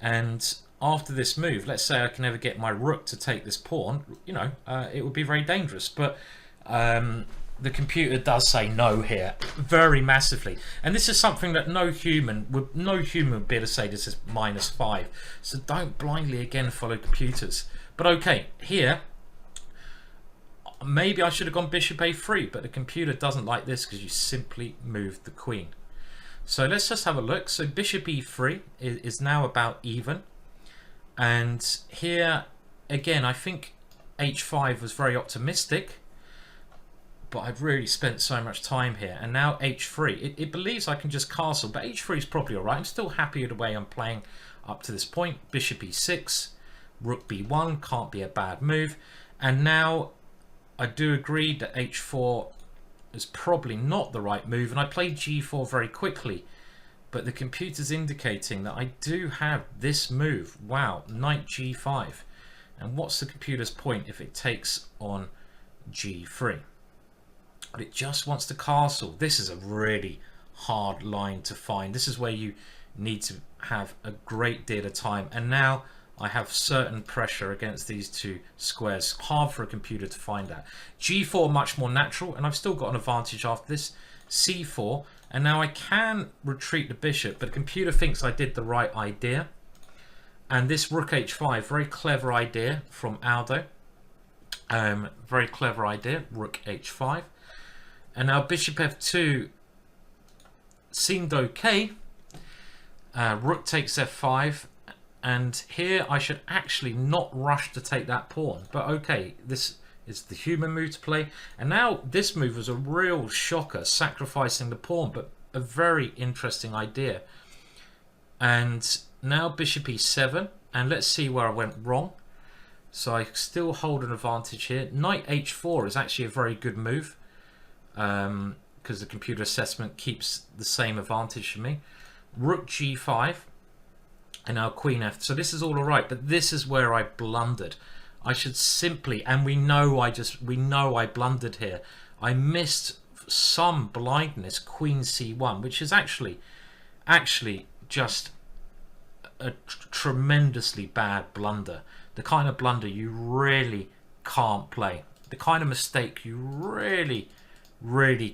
And after this move, let's say I can never get my rook to take this pawn, you know, it would be very dangerous. But the computer does say no here, very massively. And this is something that no human would be able to say this is -5. So don't blindly again follow computers. But okay, here, maybe I should have gone bishop a3, but the computer doesn't like this because you simply moved the queen. So let's just have a look. So bishop e3 is now about even. And here, again, I think h5 was very optimistic, but I've really spent so much time here. And now h3, it believes I can just castle, but h3 is probably all right. I'm still happy with the way I'm playing up to this point. Bishop e6, rook b1, can't be a bad move. And now I do agree that h4 is probably not the right move, and I played g4 very quickly, but the computer's indicating that I do have this move. Wow, knight g5. And what's the computer's point if it takes on g3? But it just wants to castle. This is a really hard line to find. This is where you need to have a great deal of time, and now I have certain pressure against these two squares. Hard for a computer to find out. g4 much more natural, and I've still got an advantage after this. c4, and now I can retreat the bishop, but the computer thinks I did the right idea. And this rook h5, very clever idea from Aldo. Very clever idea, rook h5. And now bishop f2 seemed okay. Rook takes f5. And here I should actually not rush to take that pawn. But okay, this is the human move to play. And now this move was a real shocker, sacrificing the pawn, but a very interesting idea. And now bishop e7, and let's see where I went wrong. So I still hold an advantage here. Knight h4 is actually a very good move, because the computer assessment keeps the same advantage for me. Rook g5, and now queen f. So this is all alright, but this is where I blundered. I should simply, and we know I blundered here. I missed some blindness, queen c1, which is actually just a tremendously bad blunder. The kind of blunder you really can't play. The kind of mistake you really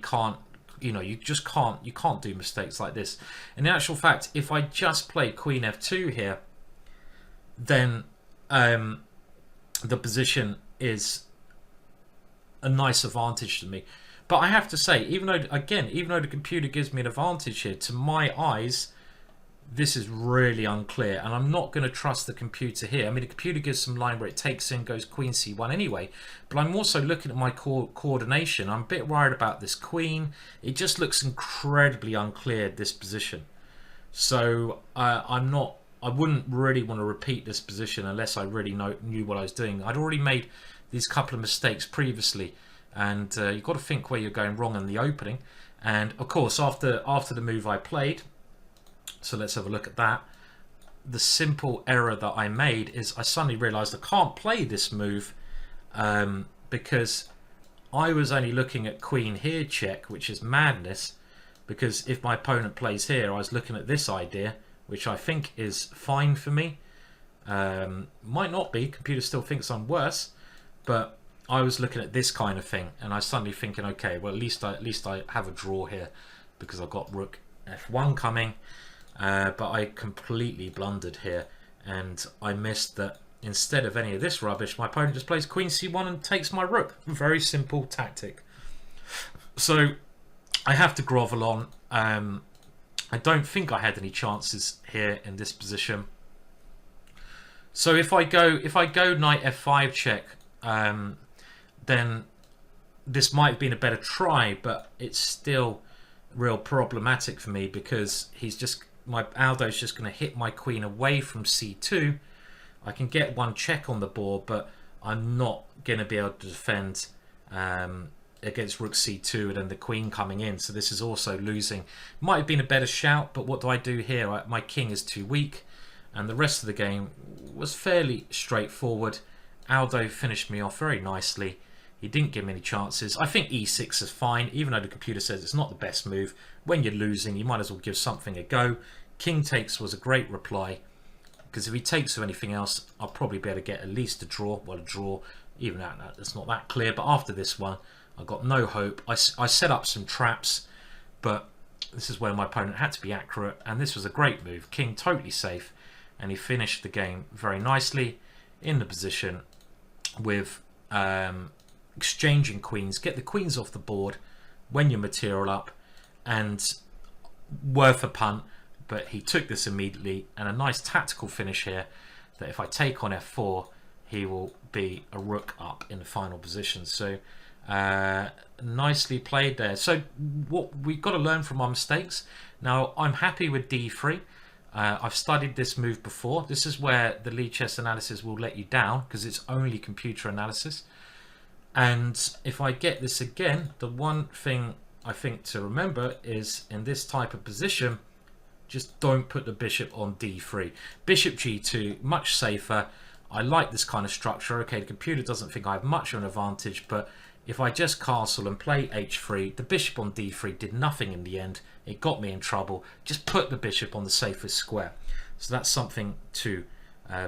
can't, you just can't, you can't do mistakes like this. In actual fact, if I just play queen f2 here, then the position is a nice advantage to me. But I have to say, even though the computer gives me an advantage here, to my eyes, this is really unclear, and I'm not going to trust the computer here. I mean, the computer gives some line where it takes in, goes queen c1 anyway, but I'm also looking at my coordination. I'm a bit worried about this queen. It just looks incredibly unclear, this position. So I wouldn't really want to repeat this position unless I really knew what I was doing. I'd already made these couple of mistakes previously, and you've got to think where you're going wrong in the opening. And of course, after the move I played, so let's have a look at that. The simple error that I made is I suddenly realized I can't play this move, because I was only looking at queen here check, which is madness, because if my opponent plays here, I was looking at this idea, which I think is fine for me. Might not be, computer still thinks I'm worse, but I was looking at this kind of thing, and I was suddenly thinking, okay, well, at least I have a draw here, because I've got rook f1 coming. But I completely blundered here, and I missed that instead of any of this rubbish, my opponent just plays queen c1 and takes my rook. Very simple tactic. So I have to grovel on. I don't think I had any chances here in this position. So if I go knight f5 check, then this might have been a better try, but it's still real problematic for me, because Aldo's just going to hit my queen away from c2. I can get one check on the board, but I'm not going to be able to defend against rook c2 and then the queen coming in. So this is also losing. Might have been a better shout, but what do I do here? My king is too weak, and the rest of the game was fairly straightforward. Aldo finished me off very nicely. He didn't give me any chances. I think e6 is fine, even though the computer says it's not the best move. When you're losing, you might as well give something a go. King takes was a great reply, because if he takes with anything else, I'll probably be able to get at least a draw. Well, a draw, even that's not that clear. But after this one, I got no hope. I set up some traps, but this is where my opponent had to be accurate, and this was a great move. King totally safe, and he finished the game very nicely in the position with exchanging queens. Get the queens off the board when you're material up, and worth a punt. But he took this immediately, and a nice tactical finish here, that if I take on f4, he will be a rook up in the final position. So nicely played there. So what we've got to learn from our mistakes. Now I'm happy with d3. I've studied this move before. This is where the lead chess analysis will let you down, because it's only computer analysis. And if I get this again, the one thing I think to remember is, in this type of position, just don't put the bishop on d3. Bishop g2, much safer. I like this kind of structure. Okay, the computer doesn't think I have much of an advantage, but if I just castle and play h3, the bishop on d3 did nothing in the end. It got me in trouble. Just put the bishop on the safest square. So that's something to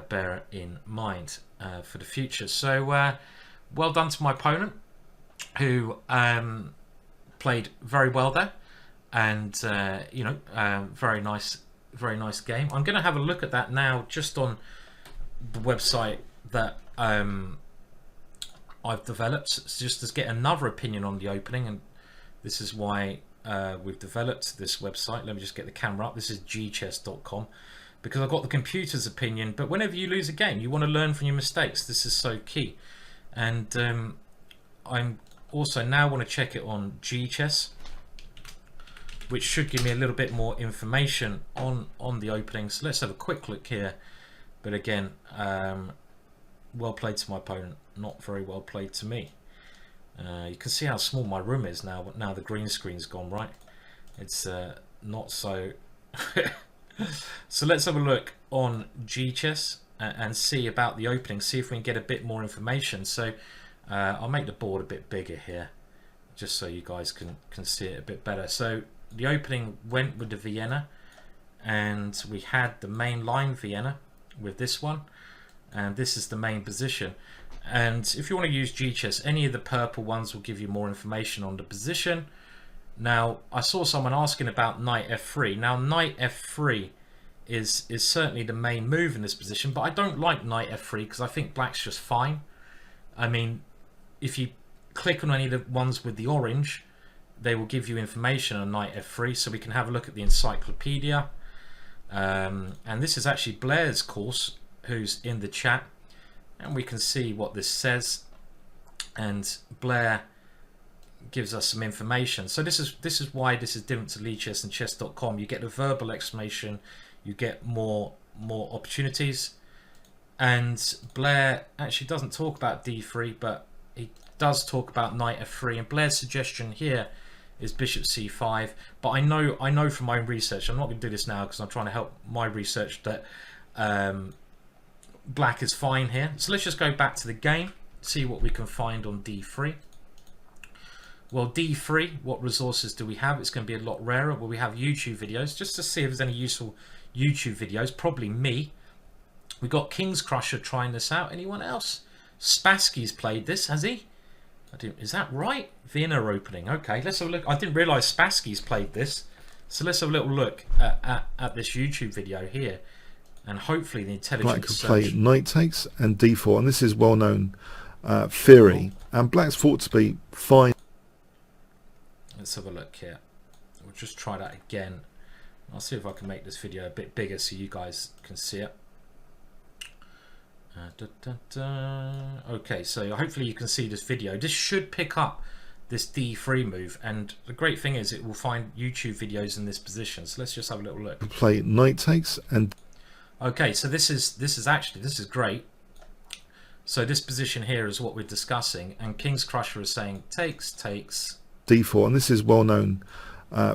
bear in mind for the future. So well done to my opponent, who played very well there, and very nice game. I'm going to have a look at that now, just on the website that I've developed, just to get another opinion on the opening. And this is why we've developed this website. Let me just get the camera up. This is gchess.com, because I've got the computer's opinion. But whenever you lose a game, you want to learn from your mistakes. This is so key. And I'm also now want to check it on GChess, which should give me a little bit more information on the opening. So let's have a quick look here. But again, well played to my opponent, not very well played to me. You can see how small my room is now. Now the green screen's gone, right? It's not so. So let's have a look on GChess and see about the opening, see if we can get a bit more information. So I'll make the board a bit bigger here, just so you guys can see it a bit better. So the opening went with the Vienna, and we had the main line Vienna with this one, and this is the main position. And if you want to use GChess, any of the purple ones will give you more information on the position. Now, I saw someone asking about knight f3. Now, knight f3 is certainly the main move in this position, but I don't like knight f3 because I think black's just fine. I mean, if you click on any of the ones with the orange, they will give you information on knight f3, so we can have a look at the encyclopedia. And this is actually Blair's course, who's in the chat, and we can see what this says. And Blair gives us some information. So this is why this is different to Lichess and chess.com. You get a verbal explanation, you get more opportunities. And Blair actually doesn't talk about d3, but he does talk about knight f3. And Blair's suggestion here is bishop c5. But I know from my own research, I'm not going to do this now because I'm trying to help my research, that black is fine here. So let's just go back to the game, see what we can find on d3. Well, d3, what resources do we have? It's going to be a lot rarer. Well, we have YouTube videos, just to see if there's any useful YouTube videos. Probably me. We got King's Crusher trying this out. Anyone else? Spassky's played this, has he? Is that right? Vienna opening. Okay, let's have a look. I didn't realise Spassky's played this. So let's have a little look at this YouTube video here. And hopefully the intelligence Black could play knight takes and d4. And this is well-known theory. And black's thought to be fine. Let's have a look here. We'll just try that again. I'll see if I can make this video a bit bigger so you guys can see it. Okay, so hopefully you can see this video. This should pick up this d3 move, and the great thing is it will find YouTube videos in this position. So let's just have a little look. Play knight takes and okay, so this is great. So this position here is what we're discussing, and King's Crusher is saying takes d4, and this is well-known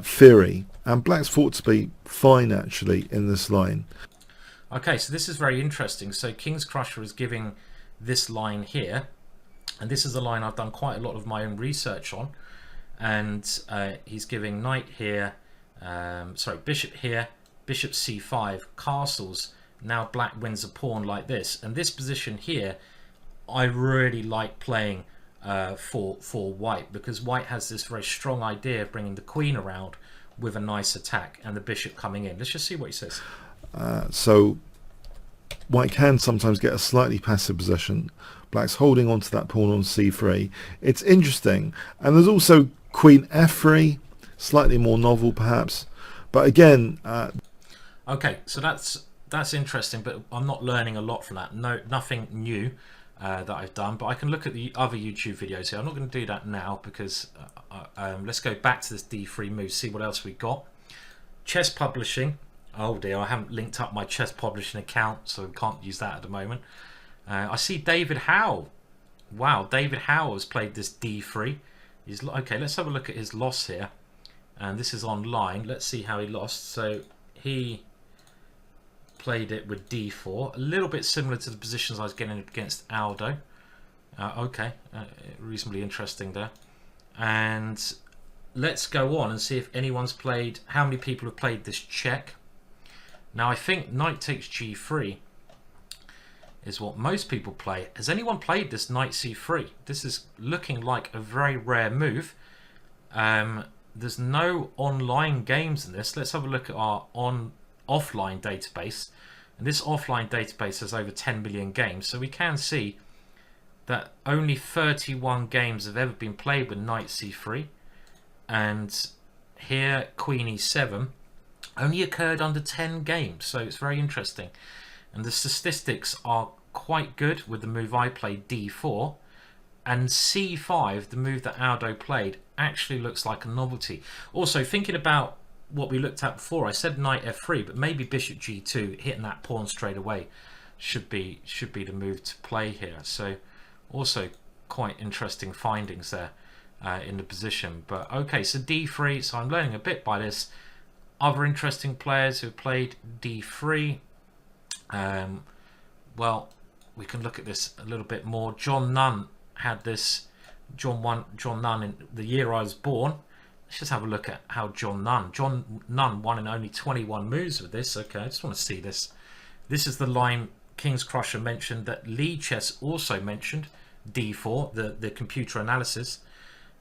theory, and black's thought to be fine actually in this line. Okay, so this is very interesting. So King's Crusher is giving this line here, and this is a line I've done quite a lot of my own research on, and he's giving knight here, bishop here, bishop c5, castles. Now black wins a pawn like this, and this position here I really like playing for white, because white has this very strong idea of bringing the queen around with a nice attack and the bishop coming in. Let's just see what he says. So white can sometimes get a slightly passive possession. Black's holding on to that pawn on c3. It's interesting, and there's also queen f3, slightly more novel perhaps, but again okay, so that's interesting, but I'm not learning a lot from that. Nothing new that I've done, but I can look at the other YouTube videos here. I'm not going to do that now because let's go back to this d3 move, see what else we got. Chess Publishing. Oh dear, I haven't linked up my Chess Publishing account, so I can't use that at the moment. I see David Howe. Wow, David Howe has played this d3. Okay, let's have a look at his loss here. And this is online. Let's see how he lost. So he played it with d4, a little bit similar to the positions I was getting against Aldo. Okay, reasonably interesting there. And let's go on and see if anyone's played, how many people have played this check. Now I think knight takes g3 is what most people play. Has anyone played this knight c3? This is looking like a very rare move. There's no online games in this. Let's have a look at our offline database, and this offline database has over 10 million games, so we can see that only 31 games have ever been played with knight c3, and here queen e7 only occurred under 10 games, so it's very interesting. And the statistics are quite good with the move I played d4, And c5, the move that Aldo played, actually looks like a novelty. Also, thinking about what we looked at before, I said knight f3, but maybe bishop g2, hitting that pawn straight away, should be the move to play here. So also quite interesting findings there in the position. But okay, so d3, so I'm learning a bit by this. Other interesting players who played d3, well, we can look at this a little bit more. John Nunn had this. John Nunn in the year I was born. Let's just have a look at how John Nunn won in only 21 moves with this. Okay, I just want to see this. This is the line King's Crusher mentioned that Lee Chess also mentioned, d4, the computer analysis.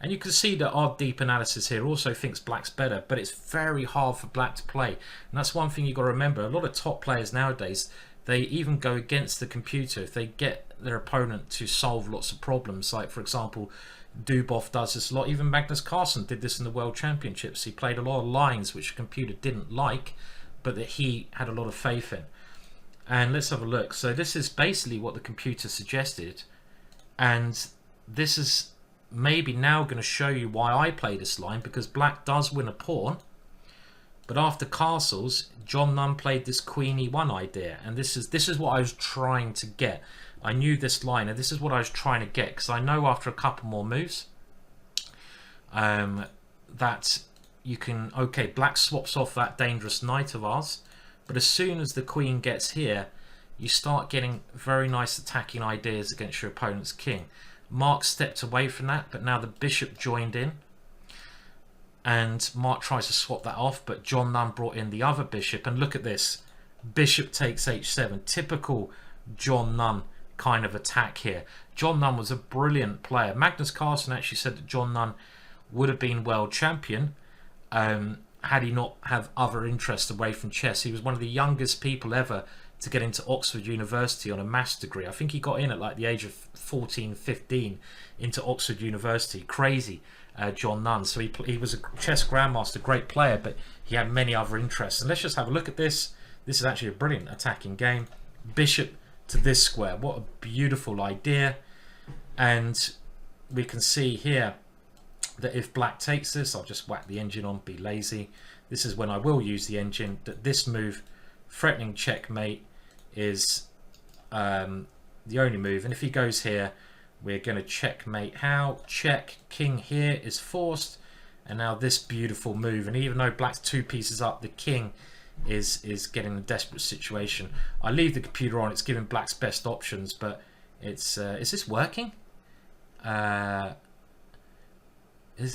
And you can see that our deep analysis here also thinks black's better, but it's very hard for black to play. And that's one thing you've got to remember. A lot of top players nowadays, they even go against the computer if they get their opponent to solve lots of problems. Like, for example, Dubov does this a lot. Even Magnus Carlsen did this in the World Championships. He played a lot of lines which the computer didn't like, but that he had a lot of faith in. And let's have a look. So this is basically what the computer suggested. And this is maybe now going to show you why I play this line, because black does win a pawn. But after castles, John Nunn played this queen e1 idea, and this is what I was trying to get. I knew this line, and this is what I was trying to get, because I know after a couple more moves that you can, okay, black swaps off that dangerous knight of ours, but as soon as the queen gets here, you start getting very nice attacking ideas against your opponent's king. Mark stepped away from that, but now the bishop joined in. And Mark tries to swap that off, but John Nunn brought in the other bishop. And look at this. Bishop takes h7. Typical John Nunn kind of attack here. John Nunn was a brilliant player. Magnus Carlsen actually said that John Nunn would have been world champion had he not have other interests away from chess. He was one of the youngest people ever to get into Oxford University on a maths degree. I think he got in at like the age of 14, 15 into Oxford University. Crazy, John Nunn. So he was a chess grandmaster, great player, but he had many other interests. And let's just have a look at this. This is actually a brilliant attacking game. Bishop to this square. What a beautiful idea. And we can see here that if black takes this, I'll just whack the engine on, be lazy. This is when I will use the engine. That this move, threatening checkmate, is the only move. And if he goes here, we're going to checkmate. How? Check. King here is forced. And now this beautiful move. And even though black's 2 pieces up, the king is getting a desperate situation. I leave the computer on. It's giving black's best options, but it's is this working? Is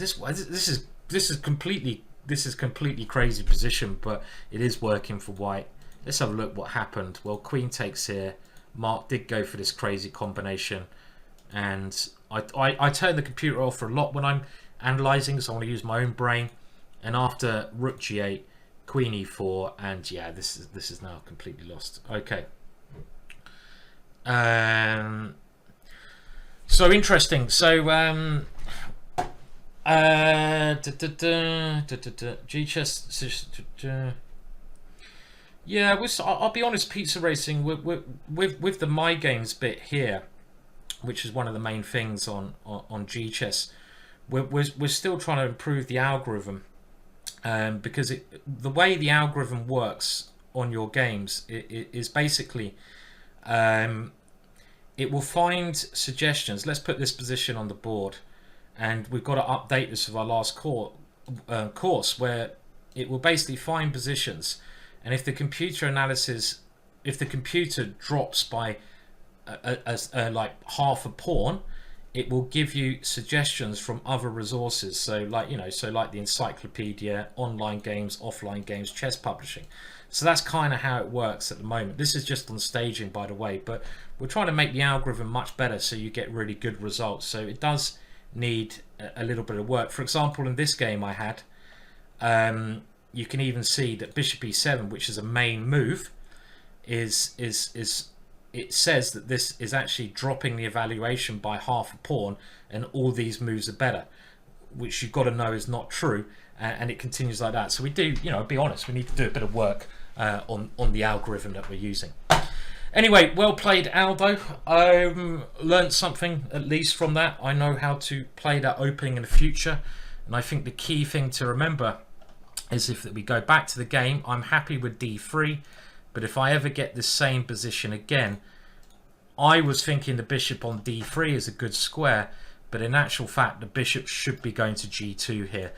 this is completely crazy position, but it is working for white. Let's have a look what happened. Well, queen takes here. Mark did go for this crazy combination, and I turn the computer off for a lot when I'm analysing, so I want to use my own brain. And after rook g8, queen e4, and yeah, this is now completely lost. Okay. So interesting. So G-chess. Yeah, I'll be honest. Pizza racing with the My Games bit here, which is one of the main things on G-chess. We're still trying to improve the algorithm, because the way the algorithm works on your games is basically it will find suggestions. Let's put this position on the board, and we've got to update this with our last course where it will basically find positions. And if the computer drops by like half a pawn, it will give you suggestions from other resources. So like the encyclopedia, online games, offline games, chess publishing. So that's kind of how it works at the moment. This is just on staging, by the way, but we're trying to make the algorithm much better so you get really good results. So it does need a little bit of work. For example, in this game I had, you can even see that bishop e7, which is a main move, it says that this is actually dropping the evaluation by half a pawn, and all these moves are better, which you've got to know is not true, and it continues like that. So we do, be honest, we need to do a bit of work on the algorithm that we're using. Anyway, well played, Aldo. Learned something at least from that. I know how to play that opening in the future, and I think the key thing to remember is if we go back to the game, I'm happy with d3, but if I ever get the same position again, I was thinking the bishop on d3 is a good square, but in actual fact the bishop should be going to g2 here.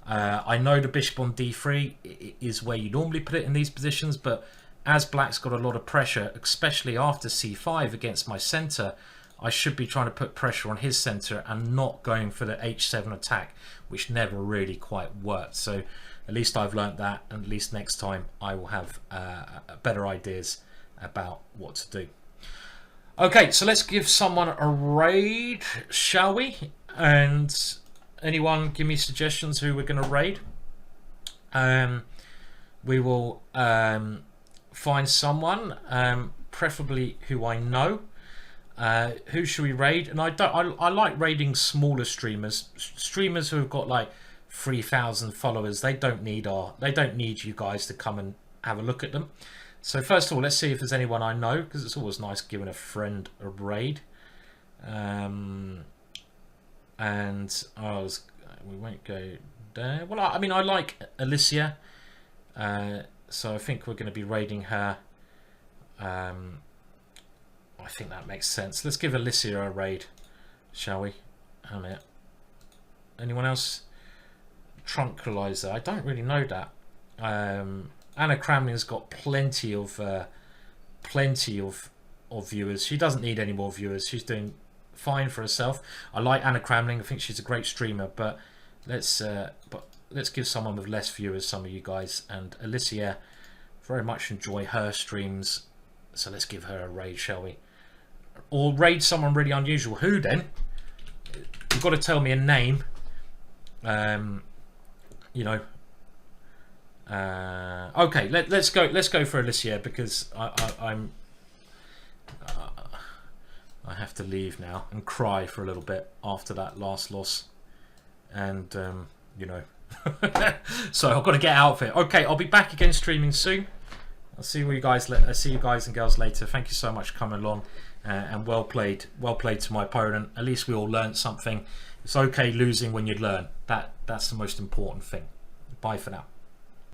I know the bishop on d3 is where you normally put it in these positions, but as black's got a lot of pressure, especially after c5 against my center, I should be trying to put pressure on his center and not going for the h7 attack, which never really quite worked. So at least I've learnt that, and at least next time I will have better ideas about what to do. Okay, so let's give someone a raid, shall we? And anyone give me suggestions who we're going to raid? We will find someone, preferably who I know. Who should we raid? And I like raiding smaller streamers who have got like 3,000 followers. They don't need you guys to come and have a look at them. So first of all, let's see if there's anyone I know, because it's always nice giving a friend a raid. And we won't go there. Well, I mean, I like Alicia, so I think we're going to be raiding her. I think that makes sense. Let's give Alicia a raid, shall we? Anyone else? Tranquilizer. I don't really know that. Anna Cramling's got plenty of viewers. She doesn't need any more viewers. She's doing fine for herself. I like Anna Cramling. I think she's a great streamer. But let's give someone with less viewers, some of you guys. And Alicia, very much enjoy her streams. So let's give her a raid, shall we? Or raid someone really unusual. Who then? You've got to tell me a name. You know. Okay, let's go for Alicia, because I have to leave now and cry for a little bit after that last loss, and you know. So I've got to get out of it. Okay, I'll be back again streaming soon. I'll see you guys and girls later. Thank you so much for coming along, and well played to my opponent. At least we all learned something. It's okay losing when you learn. That's the most important thing. Bye for now.